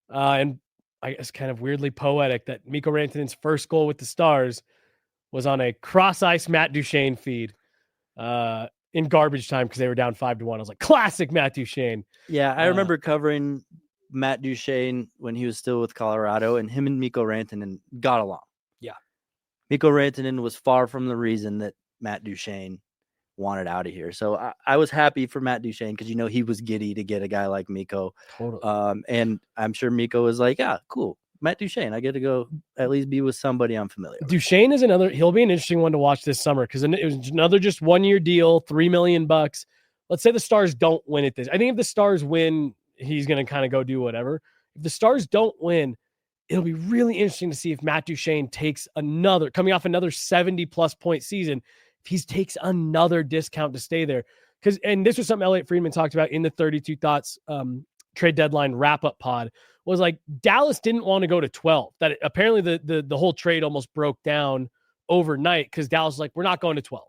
And I guess kind of weirdly poetic that Mikko Rantanen's first goal with the Stars was on a cross-ice Matt Duchene feed in garbage time because they were down 5-1. I was like, classic Matt Duchene. Yeah, I remember covering Matt Duchene when he was still with Colorado, and him and Mikko Rantanen got along. Yeah. Mikko Rantanen was far from the reason that Matt Duchene wanted out of here. So I was happy for Matt Duchene because, he was giddy to get a guy like Mikko. Totally. And I'm sure Mikko was like, yeah, cool. Matt Duchene, I get to go at least be with somebody I'm familiar with. Duchene is he'll be an interesting one to watch this summer because it was another just 1 year deal, $3 million. Let's say the Stars don't win at this. I think if the Stars win, he's going to kind of go do whatever. If the Stars don't win, it'll be really interesting to see if Matt Duchene takes coming off another 70-plus point season, if he takes another discount to stay there. And this was something Elliot Friedman talked about in the 32 Thoughts trade deadline wrap-up pod, was like Dallas didn't want to go to 12. That apparently the whole trade almost broke down overnight because Dallas was like, we're not going to 12.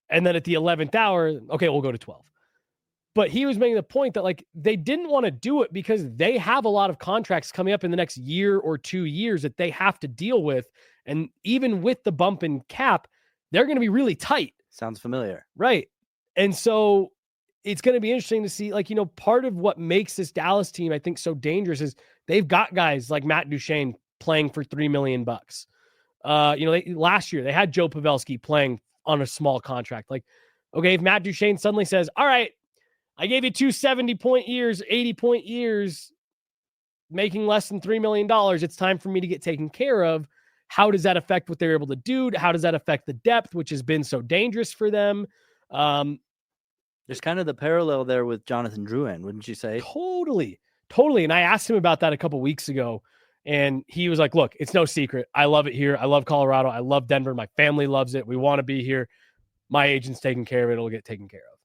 And then at the 11th hour, okay, we'll go to 12. But he was making the point that like they didn't want to do it because they have a lot of contracts coming up in the next year or 2 years that they have to deal with. And even with the bump in cap, they're going to be really tight. Sounds familiar. Right. And so it's going to be interesting to see, like, part of what makes this Dallas team, I think, so dangerous is they've got guys like Matt Duchene playing for $3 million. Last year they had Joe Pavelski playing on a small contract. Like, okay, if Matt Duchene suddenly says, all right, I gave you 2 70-point years, 80-point years, making less than $3 million, it's time for me to get taken care of. How does that affect what they're able to do? How does that affect the depth, which has been so dangerous for them? There's kind of the parallel there with Jonathan Drouin, wouldn't you say? Totally. And I asked him about that a couple weeks ago, and he was like, look, it's no secret. I love it here. I love Colorado. I love Denver. My family loves it. We want to be here. My agent's taking care of it. It'll get taken care of.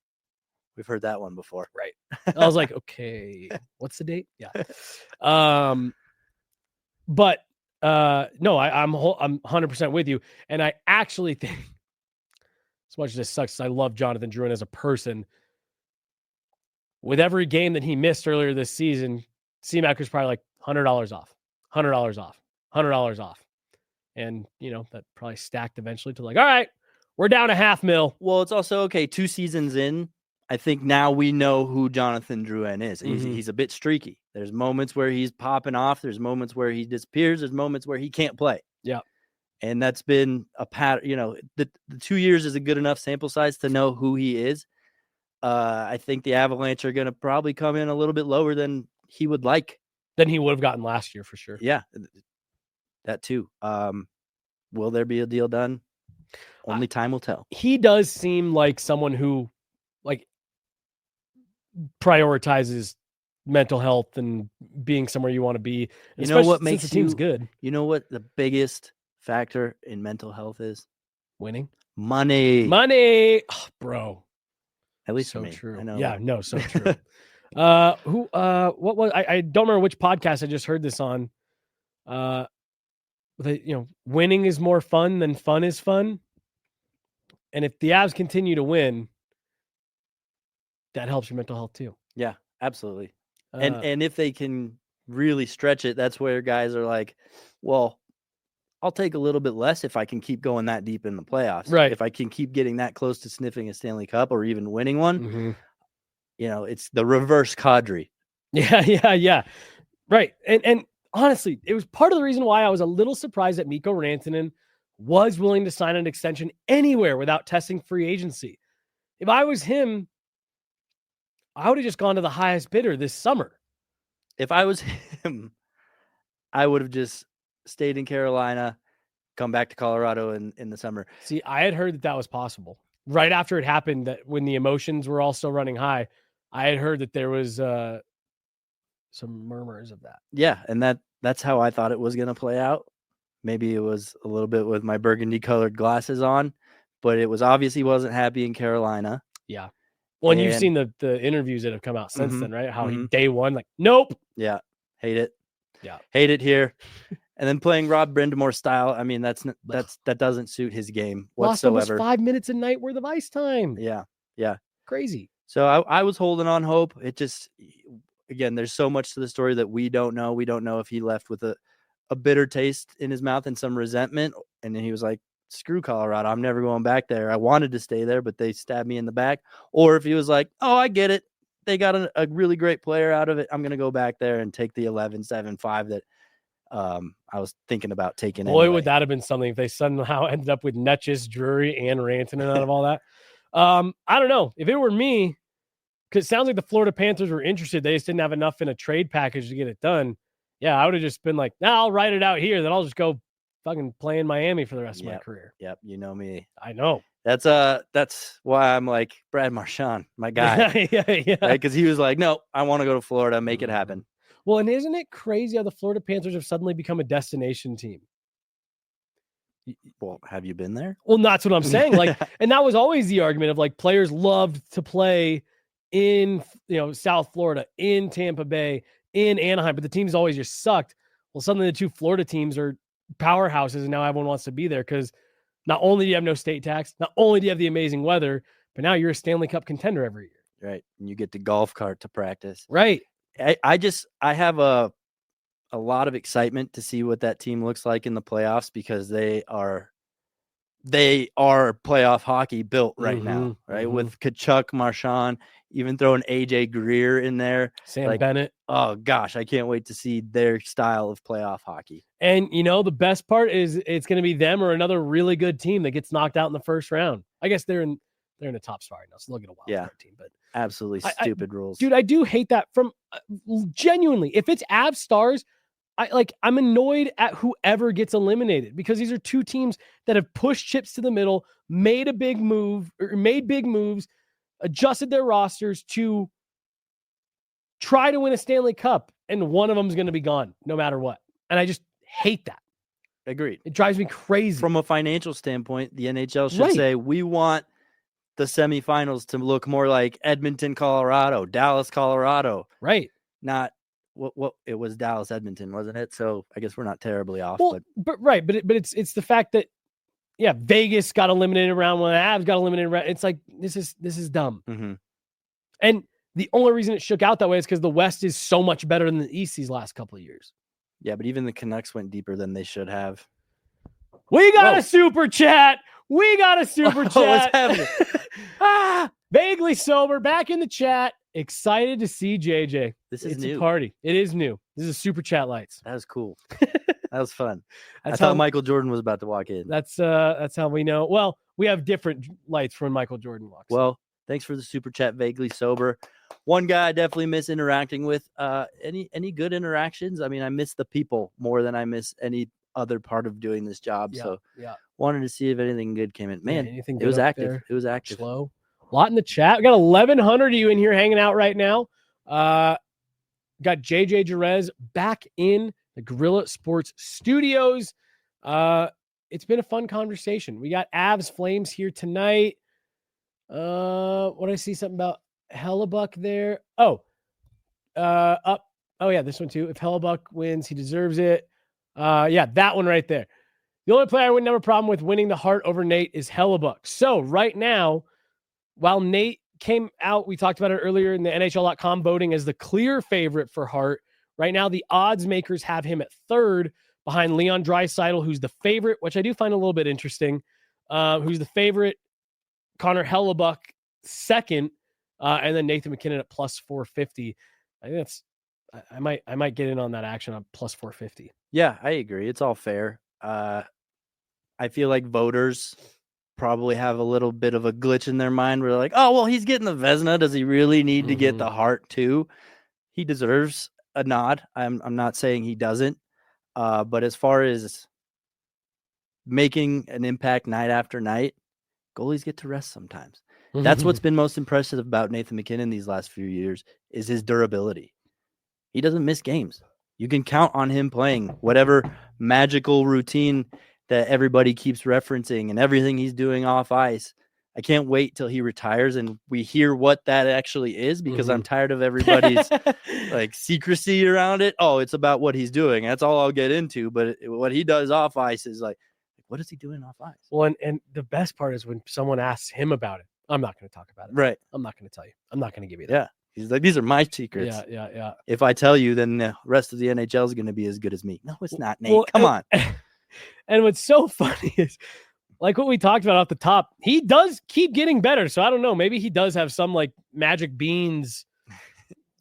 We've heard that one before. Right. I was like, okay, what's the date? Yeah. But no, I'm 100% with you. And I actually think, as much as this sucks, I love Jonathan Drouin as a person. With every game that he missed earlier this season, C-Macker's probably like $100 off, $100 off, $100 off. And, that probably stacked eventually to like, all right, we're down $500,000. Well, it's also, okay, 2 seasons in, I think now we know who Jonathan Drouin is. He's a bit streaky. There's moments where he's popping off. There's moments where he disappears. There's moments where he can't play. Yeah. And that's been a pattern. The 2 years is a good enough sample size to know who he is. I think the Avalanche are going to probably come in a little bit lower than he would like. Than he would have gotten last year for sure. Yeah, that too. Will there be a deal done? Only time will tell. He does seem like someone who prioritizes mental health and being somewhere you want to be. You know what makes the team's good? You know what the biggest factor in mental health is? Winning. Money. Oh, bro. At least so for me. true. I know. Yeah, no, so true. What was I don't remember which podcast I just heard this on. Winning is more fun than fun is fun. And if the Avs continue to win, that helps your mental health too. Yeah, absolutely. And if they can really stretch it, that's where guys are like, well, I'll take a little bit less if I can keep going that deep in the playoffs. Right. If I can keep getting that close to sniffing a Stanley Cup or even winning one, Mm-hmm. It's the reverse Kadri. Yeah. Right. And honestly, it was part of the reason why I was a little surprised that Mikko Rantanen was willing to sign an extension anywhere without testing free agency. If I was him, I would have just gone to the highest bidder this summer. If I was him, I would have just stayed in Carolina, come back to Colorado in the summer. See, I had heard that was possible. Right after it happened, that when the emotions were all still running high, I had heard that there was some murmurs of that. Yeah, and that's how I thought it was going to play out. Maybe it was a little bit with my burgundy colored glasses on, but it was obvious he wasn't happy in Carolina. Yeah. Well, and you've seen the interviews that have come out since then, right? How he day one, like, nope. Yeah. Hate it. Yeah. Hate it here. And then playing Rob Brindamore style, I mean, that doesn't suit his game whatsoever. Lost almost 5 minutes a night worth of ice time. Yeah. Yeah. Crazy. So I was holding on hope. It just, again, there's so much to the story that we don't know. We don't know if he left with a bitter taste in his mouth and some resentment. And then he was like, screw Colorado. I'm never going back there. I wanted to stay there, but they stabbed me in the back. Or if he was like, oh, I get it. They got a really great player out of it. I'm going to go back there and take the 11-7-5 that I was thinking about taking. Boy, anyway. would that have been something if they somehow ended up with Netches, Drury, and Rantanen out of all that. I don't know. If it were me, because it sounds like the Florida Panthers were interested. They just didn't have enough in a trade package to get it done. Yeah, I would have just been like, I'll write it out here. Then I'll just go fucking play in Miami for the rest of my career. Yep, you know me. I know. That's why I'm like Brad Marchand, my guy. yeah. Right? Because he was like, no, I want to go to Florida, make it happen. Well, and isn't it crazy how the Florida Panthers have suddenly become a destination team? Well, have you been there? Well, that's what I'm saying. Like, and that was always the argument of like players loved to play in, South Florida, in Tampa Bay, in Anaheim, but the teams always just sucked. Well, suddenly the two Florida teams are powerhouses, and now everyone wants to be there because not only do you have no state tax, not only do you have the amazing weather, but now you're a Stanley Cup contender every year. Right. And you get the golf cart to practice. Right. I have a lot of excitement to see what that team looks like in the playoffs because they are playoff hockey built right now, right? With Tkachuk, Marchand, even throwing AJ Greer in there. Sam Bennett. Oh gosh, I can't wait to see their style of playoff hockey. And the best part is it's going to be them or another really good team that gets knocked out in the first round. I guess they're in the top spot right now, so they'll get a wild card team. But absolutely stupid rules, dude. I do hate that. From genuinely, if it's Avs Stars, I'm annoyed at whoever gets eliminated because these are two teams that have pushed chips to the middle, made big moves, adjusted their rosters to try to win a Stanley Cup, and one of them is going to be gone no matter what. And I just hate that. Agreed. It drives me crazy. From a financial standpoint, the NHL should say, we want the semifinals to look more like Edmonton, Colorado, Dallas, Colorado. Right. Not what it was Dallas, Edmonton, wasn't it? So I guess we're not terribly off. Well, but it's the fact that Vegas got eliminated around when the Avs got eliminated. It's like this is dumb. Mm-hmm. And the only reason it shook out that way is because the West is so much better than the East these last couple of years. Yeah, but even the Canucks went deeper than they should have. We got a super chat. What's happening? Vaguely sober, back in the chat. Excited to see JJ. It's new. A party. It is new. This is super chat lights. That was cool. That was fun. I thought Michael Jordan was about to walk in. That's how we know. Well, we have different lights when Michael Jordan walks in. Thanks for the super chat, Vaguely Sober. One guy I definitely miss interacting with. Any good interactions? I mean, I miss the people more than I miss any other part of doing this job. Wanted to see if anything good came in. Man, it was active. There? It was active. Slow. A lot in the chat. We got 1,100 of you in here hanging out right now. Got JJ Jerez back in the Gorilla Sports Studios. It's been a fun conversation. We got Avs Flames here tonight. What I see something about Hellebuck there. Up. Oh yeah, this one too. If Hellebuck wins, he deserves it. That one right there. The only player I wouldn't have a problem with winning the Hart over Nate is Hellebuck. So right now, while Nate came out, we talked about it earlier in the NHL.com voting as the clear favorite for Hart. Right now, the odds makers have him at third behind Leon Draisaitl, who's the favorite, which I do find a little bit interesting. Who's the favorite? Connor Hellebuck second, and then Nathan MacKinnon at plus 450. I think that's. I might get in on that action on plus 450. Yeah, I agree. It's all fair. I feel like voters probably have a little bit of a glitch in their mind where they're like, oh, well, he's getting the Vezina. Does he really need to get the Hart too? He deserves a nod. I'm not saying he doesn't. But as far as making an impact night after night, goalies get to rest sometimes. That's what's been most impressive about Nathan MacKinnon these last few years is his durability. He doesn't miss games. You can count on him playing whatever magical routine that everybody keeps referencing and everything he's doing off ice. I can't wait till he retires and we hear what that actually is, because I'm tired of everybody's like secrecy around it. Oh, it's about what he's doing. That's all I'll get into. But what he does off ice is like, what is he doing off ice? Well, and the best part is when someone asks him about it, I'm not going to talk about it. Right. I'm not going to tell you. I'm not going to give you that. Yeah. He's like, these are my secrets. Yeah. If I tell you, then the rest of the NHL is going to be as good as me. No, it's not, Nate. Well, Come on. And what's so funny is, like what we talked about off the top, he does keep getting better. So I don't know. Maybe he does have some like magic beans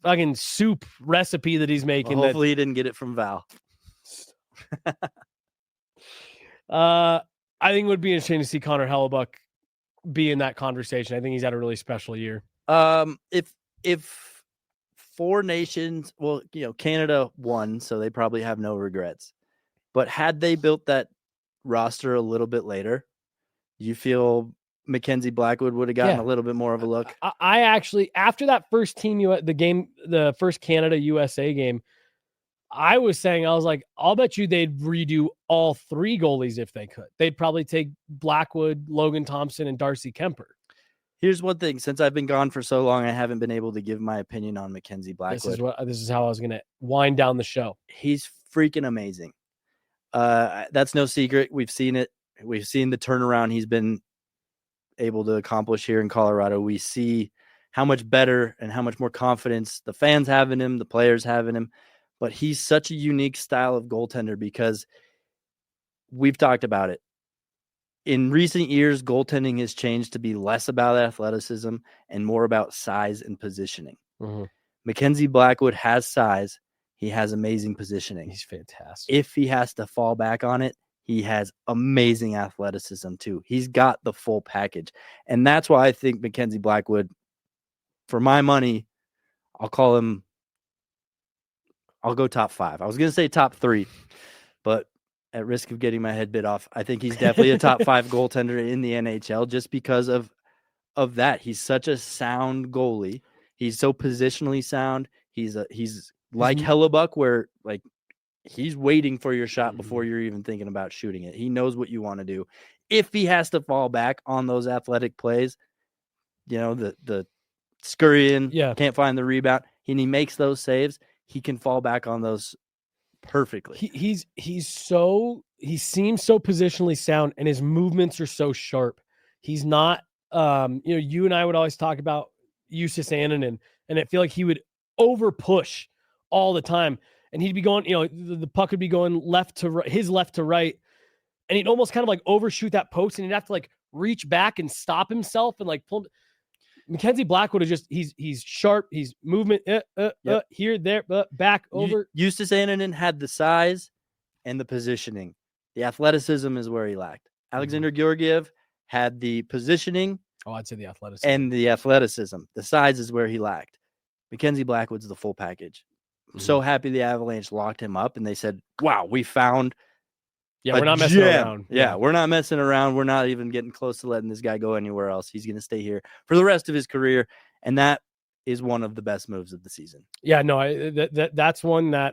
fucking soup recipe that he's making. Well, hopefully he didn't get it from Val. I think it would be interesting to see Connor Hellebuck be in that conversation. I think he's had a really special year. If four nations, well, Canada won, so they probably have no regrets. But had they built that roster a little bit later, you feel Mackenzie Blackwood would have gotten a little bit more of a look? I actually, after that first the first Canada USA game, I was saying, I was like, I'll bet you they'd redo all three goalies if they could. They'd probably take Blackwood, Logan Thompson, and Darcy Kemper. Here's one thing. Since I've been gone for so long, I haven't been able to give my opinion on Mackenzie Blackwood. This is how I was going to wind down the show. He's freaking amazing. That's no secret. We've seen it. We've seen the turnaround he's been able to accomplish here in Colorado. We see how much better and how much more confidence the fans have in him, the players have in him. But he's such a unique style of goaltender because we've talked about it. In recent years, goaltending has changed to be less about athleticism and more about size and positioning. Mackenzie Blackwood has size. He has amazing positioning. He's fantastic. If he has to fall back on it, he has amazing athleticism too. He's got the full package. And that's why I think Mackenzie Blackwood, for my money, I'll go top 5. I was going to say top 3, but at risk of getting my head bit off, I think he's definitely a top 5 goaltender in the NHL just because of that. He's such a sound goalie. He's so positionally sound. He's like Hellebuck, where like he's waiting for your shot before you're even thinking about shooting it. He knows what you want to do. If he has to fall back on those athletic plays, the scurrying, can't find the rebound, and he makes those saves, he can fall back on those perfectly. He seems so positionally sound, and his movements are so sharp. He's not, you and I would always talk about Justus Annunen, and I feel like he would over push all the time, and he'd be going, the puck would be going left to right, and he'd almost kind of like overshoot that post, and he'd have to like reach back and stop himself and like pull. Mackenzie Blackwood is just he's sharp. He's movement here, there, back, over. Justus Annunen had the size and the positioning. The athleticism is where he lacked. Alexander Georgiev had the positioning. Oh, I'd say the athleticism. And the athleticism. The size is where he lacked. Mackenzie Blackwood's the full package. I'm so happy the Avalanche locked him up and they said, wow, we found we're not messing around. Yeah, we're not messing around. We're not even getting close to letting this guy go anywhere else. He's going to stay here for the rest of his career. And that is one of the best moves of the season. Yeah, no, that's one that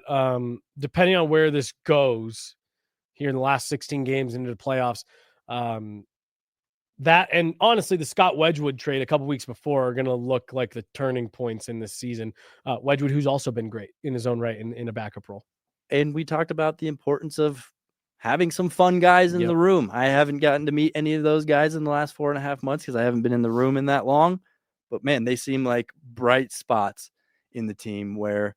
depending on where this goes here in the last 16 games into the playoffs, that and honestly, the Scott Wedgwood trade a couple weeks before are going to look like the turning points in this season. Wedgwood, who's also been great in his own right in a backup role. And we talked about the importance of having some fun guys in the room. I haven't gotten to meet any of those guys in the last 4.5 months because I haven't been in the room in that long. But man, they seem like bright spots in the team where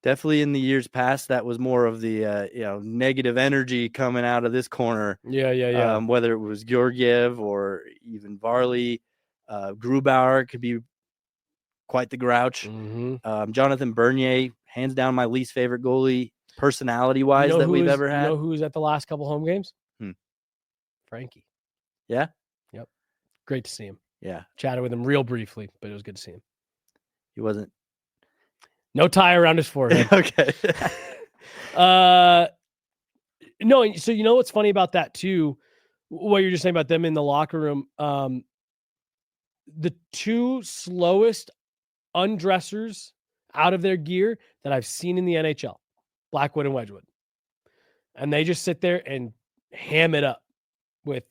definitely in the years past, that was more of the, negative energy coming out of this corner. Yeah. Whether it was Georgiev or even Varley, Grubauer could be quite the grouch. Jonathan Bernier, hands down my least favorite goalie personality-wise that we've ever had. You know who's at the last couple home games? Hmm. Frankie. Yeah? Yep. Great to see him. Yeah. Chatted with him real briefly, but it was good to see him. He wasn't. No tie around his forehead. Okay. No, so you know what's funny about that too? What you're just saying about them in the locker room. The two slowest undressers out of their gear that I've seen in the NHL, Blackwood and Wedgwood. And they just sit there and ham it up with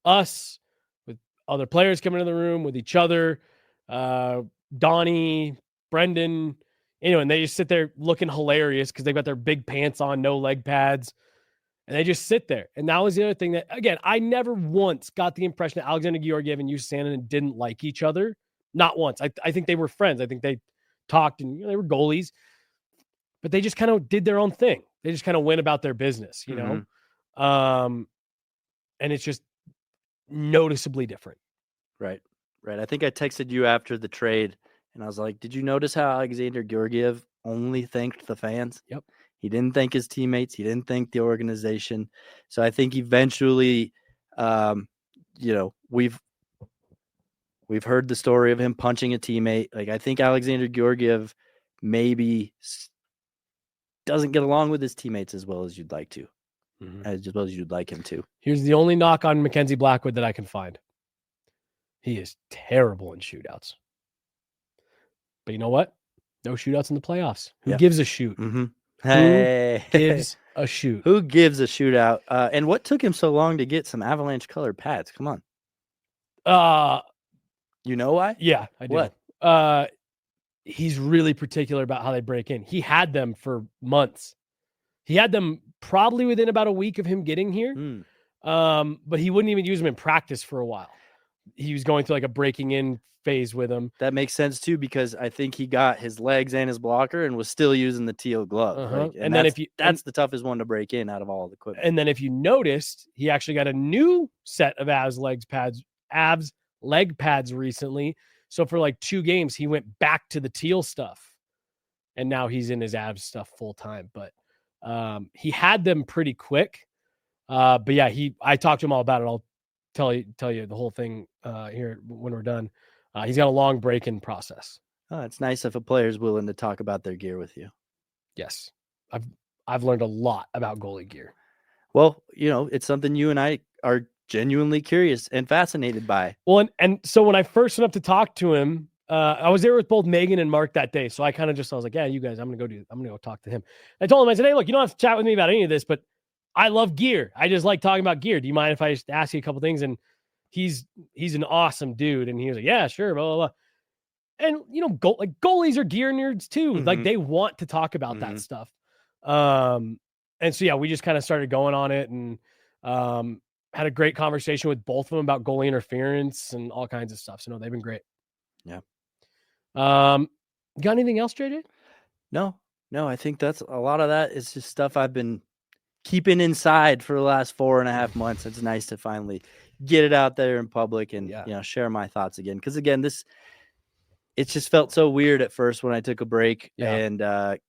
us, with other players coming in the room, with each other, Donnie, Brendan, and they just sit there looking hilarious because they've got their big pants on, no leg pads, and they just sit there. And that was the other thing that, again, I never once got the impression that Alexander Georgiev and Jussi Sandin didn't like each other. Not once. I think they were friends. I think they talked and they were goalies, but they just kind of did their own thing. They just kind of went about their business, know? And it's just noticeably different. Right. I think I texted you after the trade and I was like, did you notice how Alexander Georgiev only thanked the fans? Yep. He didn't thank his teammates. He didn't thank the organization. So I think eventually, we've heard the story of him punching a teammate. Like, I think Alexander Georgiev maybe doesn't get along with his teammates as well as you'd like to, as well as you'd like him to. Here's the only knock on Mackenzie Blackwood that I can find. He is terrible in shootouts. But you know what? No shootouts in the playoffs. Who gives a shoot? Hey. Who gives a shoot? Who gives a shootout? And what took him so long to get some Avalanche colored pads? Come on. You know why? Yeah, I do. What? He's really particular about how they break in. He had them for months. He had them probably within about a week of him getting here. But he wouldn't even use them in practice for a while. He was going through like a breaking in phase with them. That makes sense too, because I think he got his legs and his blocker and was still using the teal glove. Right? And then that's the toughest one to break in out of all the equipment. And then if you noticed, he actually got a new set of Avs leg pads recently. So for like 2 games, he went back to the teal stuff, and now he's in his Avs stuff full time. But he had them pretty quick. But yeah, I talked to him all about it. I'll tell you the whole thing here when we're done. He's got a long break-in process. Oh, it's nice if a player's willing to talk about their gear with you. Yes, I've learned a lot about goalie gear. Well, it's something you and I are genuinely curious and fascinated by. Well, and so when I first went up to talk to him, I was there with both Megan and Mark that day. So I was like, yeah, you guys, I'm going to go talk to him. I told him, I said, hey, look, you don't have to chat with me about any of this, but I love gear. I just like talking about gear. Do you mind if I just ask you a couple things? And he's an awesome dude. And he was like, yeah, sure, blah, blah, blah. And, goalies are gear nerds too. Like they want to talk about that stuff. And so, yeah, we just kind of started going on it and had a great conversation with both of them about goalie interference and all kinds of stuff. So, no, they've been great. Yeah. Got anything else, JJ? No, I think that's a lot of that is just stuff I've been keeping inside for the last 4.5 months. It's nice to finally get it out there in public and share my thoughts again. Because again, it just felt so weird at first when I took a break and it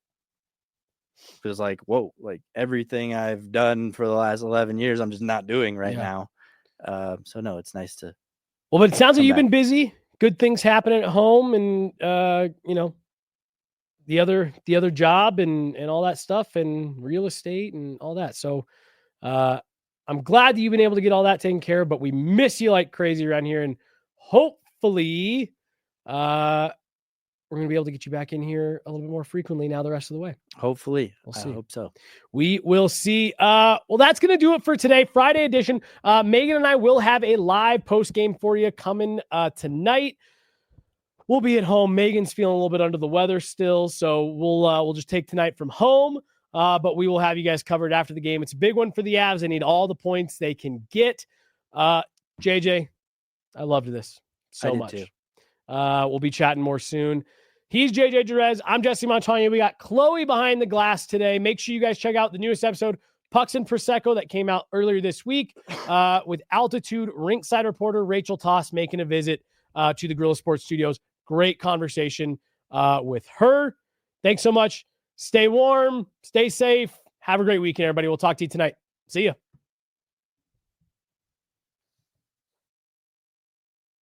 was like, whoa, like everything I've done for the last 11 years, I'm just not doing right now. So no, it's nice to. Well, but it sounds like you've been busy. Good things happening at home, and the other job and all that stuff and real estate and all that. So I'm glad that you've been able to get all that taken care of, but we miss you like crazy around here. And hopefully we're going to be able to get you back in here a little bit more frequently now the rest of the way. Hopefully. We'll see. I hope so. We will see. Well, that's going to do it for today, Friday edition. Megan and I will have a live post game for you coming tonight. We'll be at home. Megan's feeling a little bit under the weather still, so we'll just take tonight from home. But we will have you guys covered after the game. It's a big one for the Avs. They need all the points they can get. JJ, I loved this so much. Too. We'll be chatting more soon. He's JJ Jerez. I'm Jesse Montano. We got Chloe behind the glass today. Make sure you guys check out the newest episode, Pucks and Prosecco, that came out earlier this week with Altitude Rinkside reporter Rachel Toss making a visit to the Gorilla Sports Studios. Great conversation with her. Thanks so much. Stay warm. Stay safe. Have a great weekend, everybody. We'll talk to you tonight. See ya.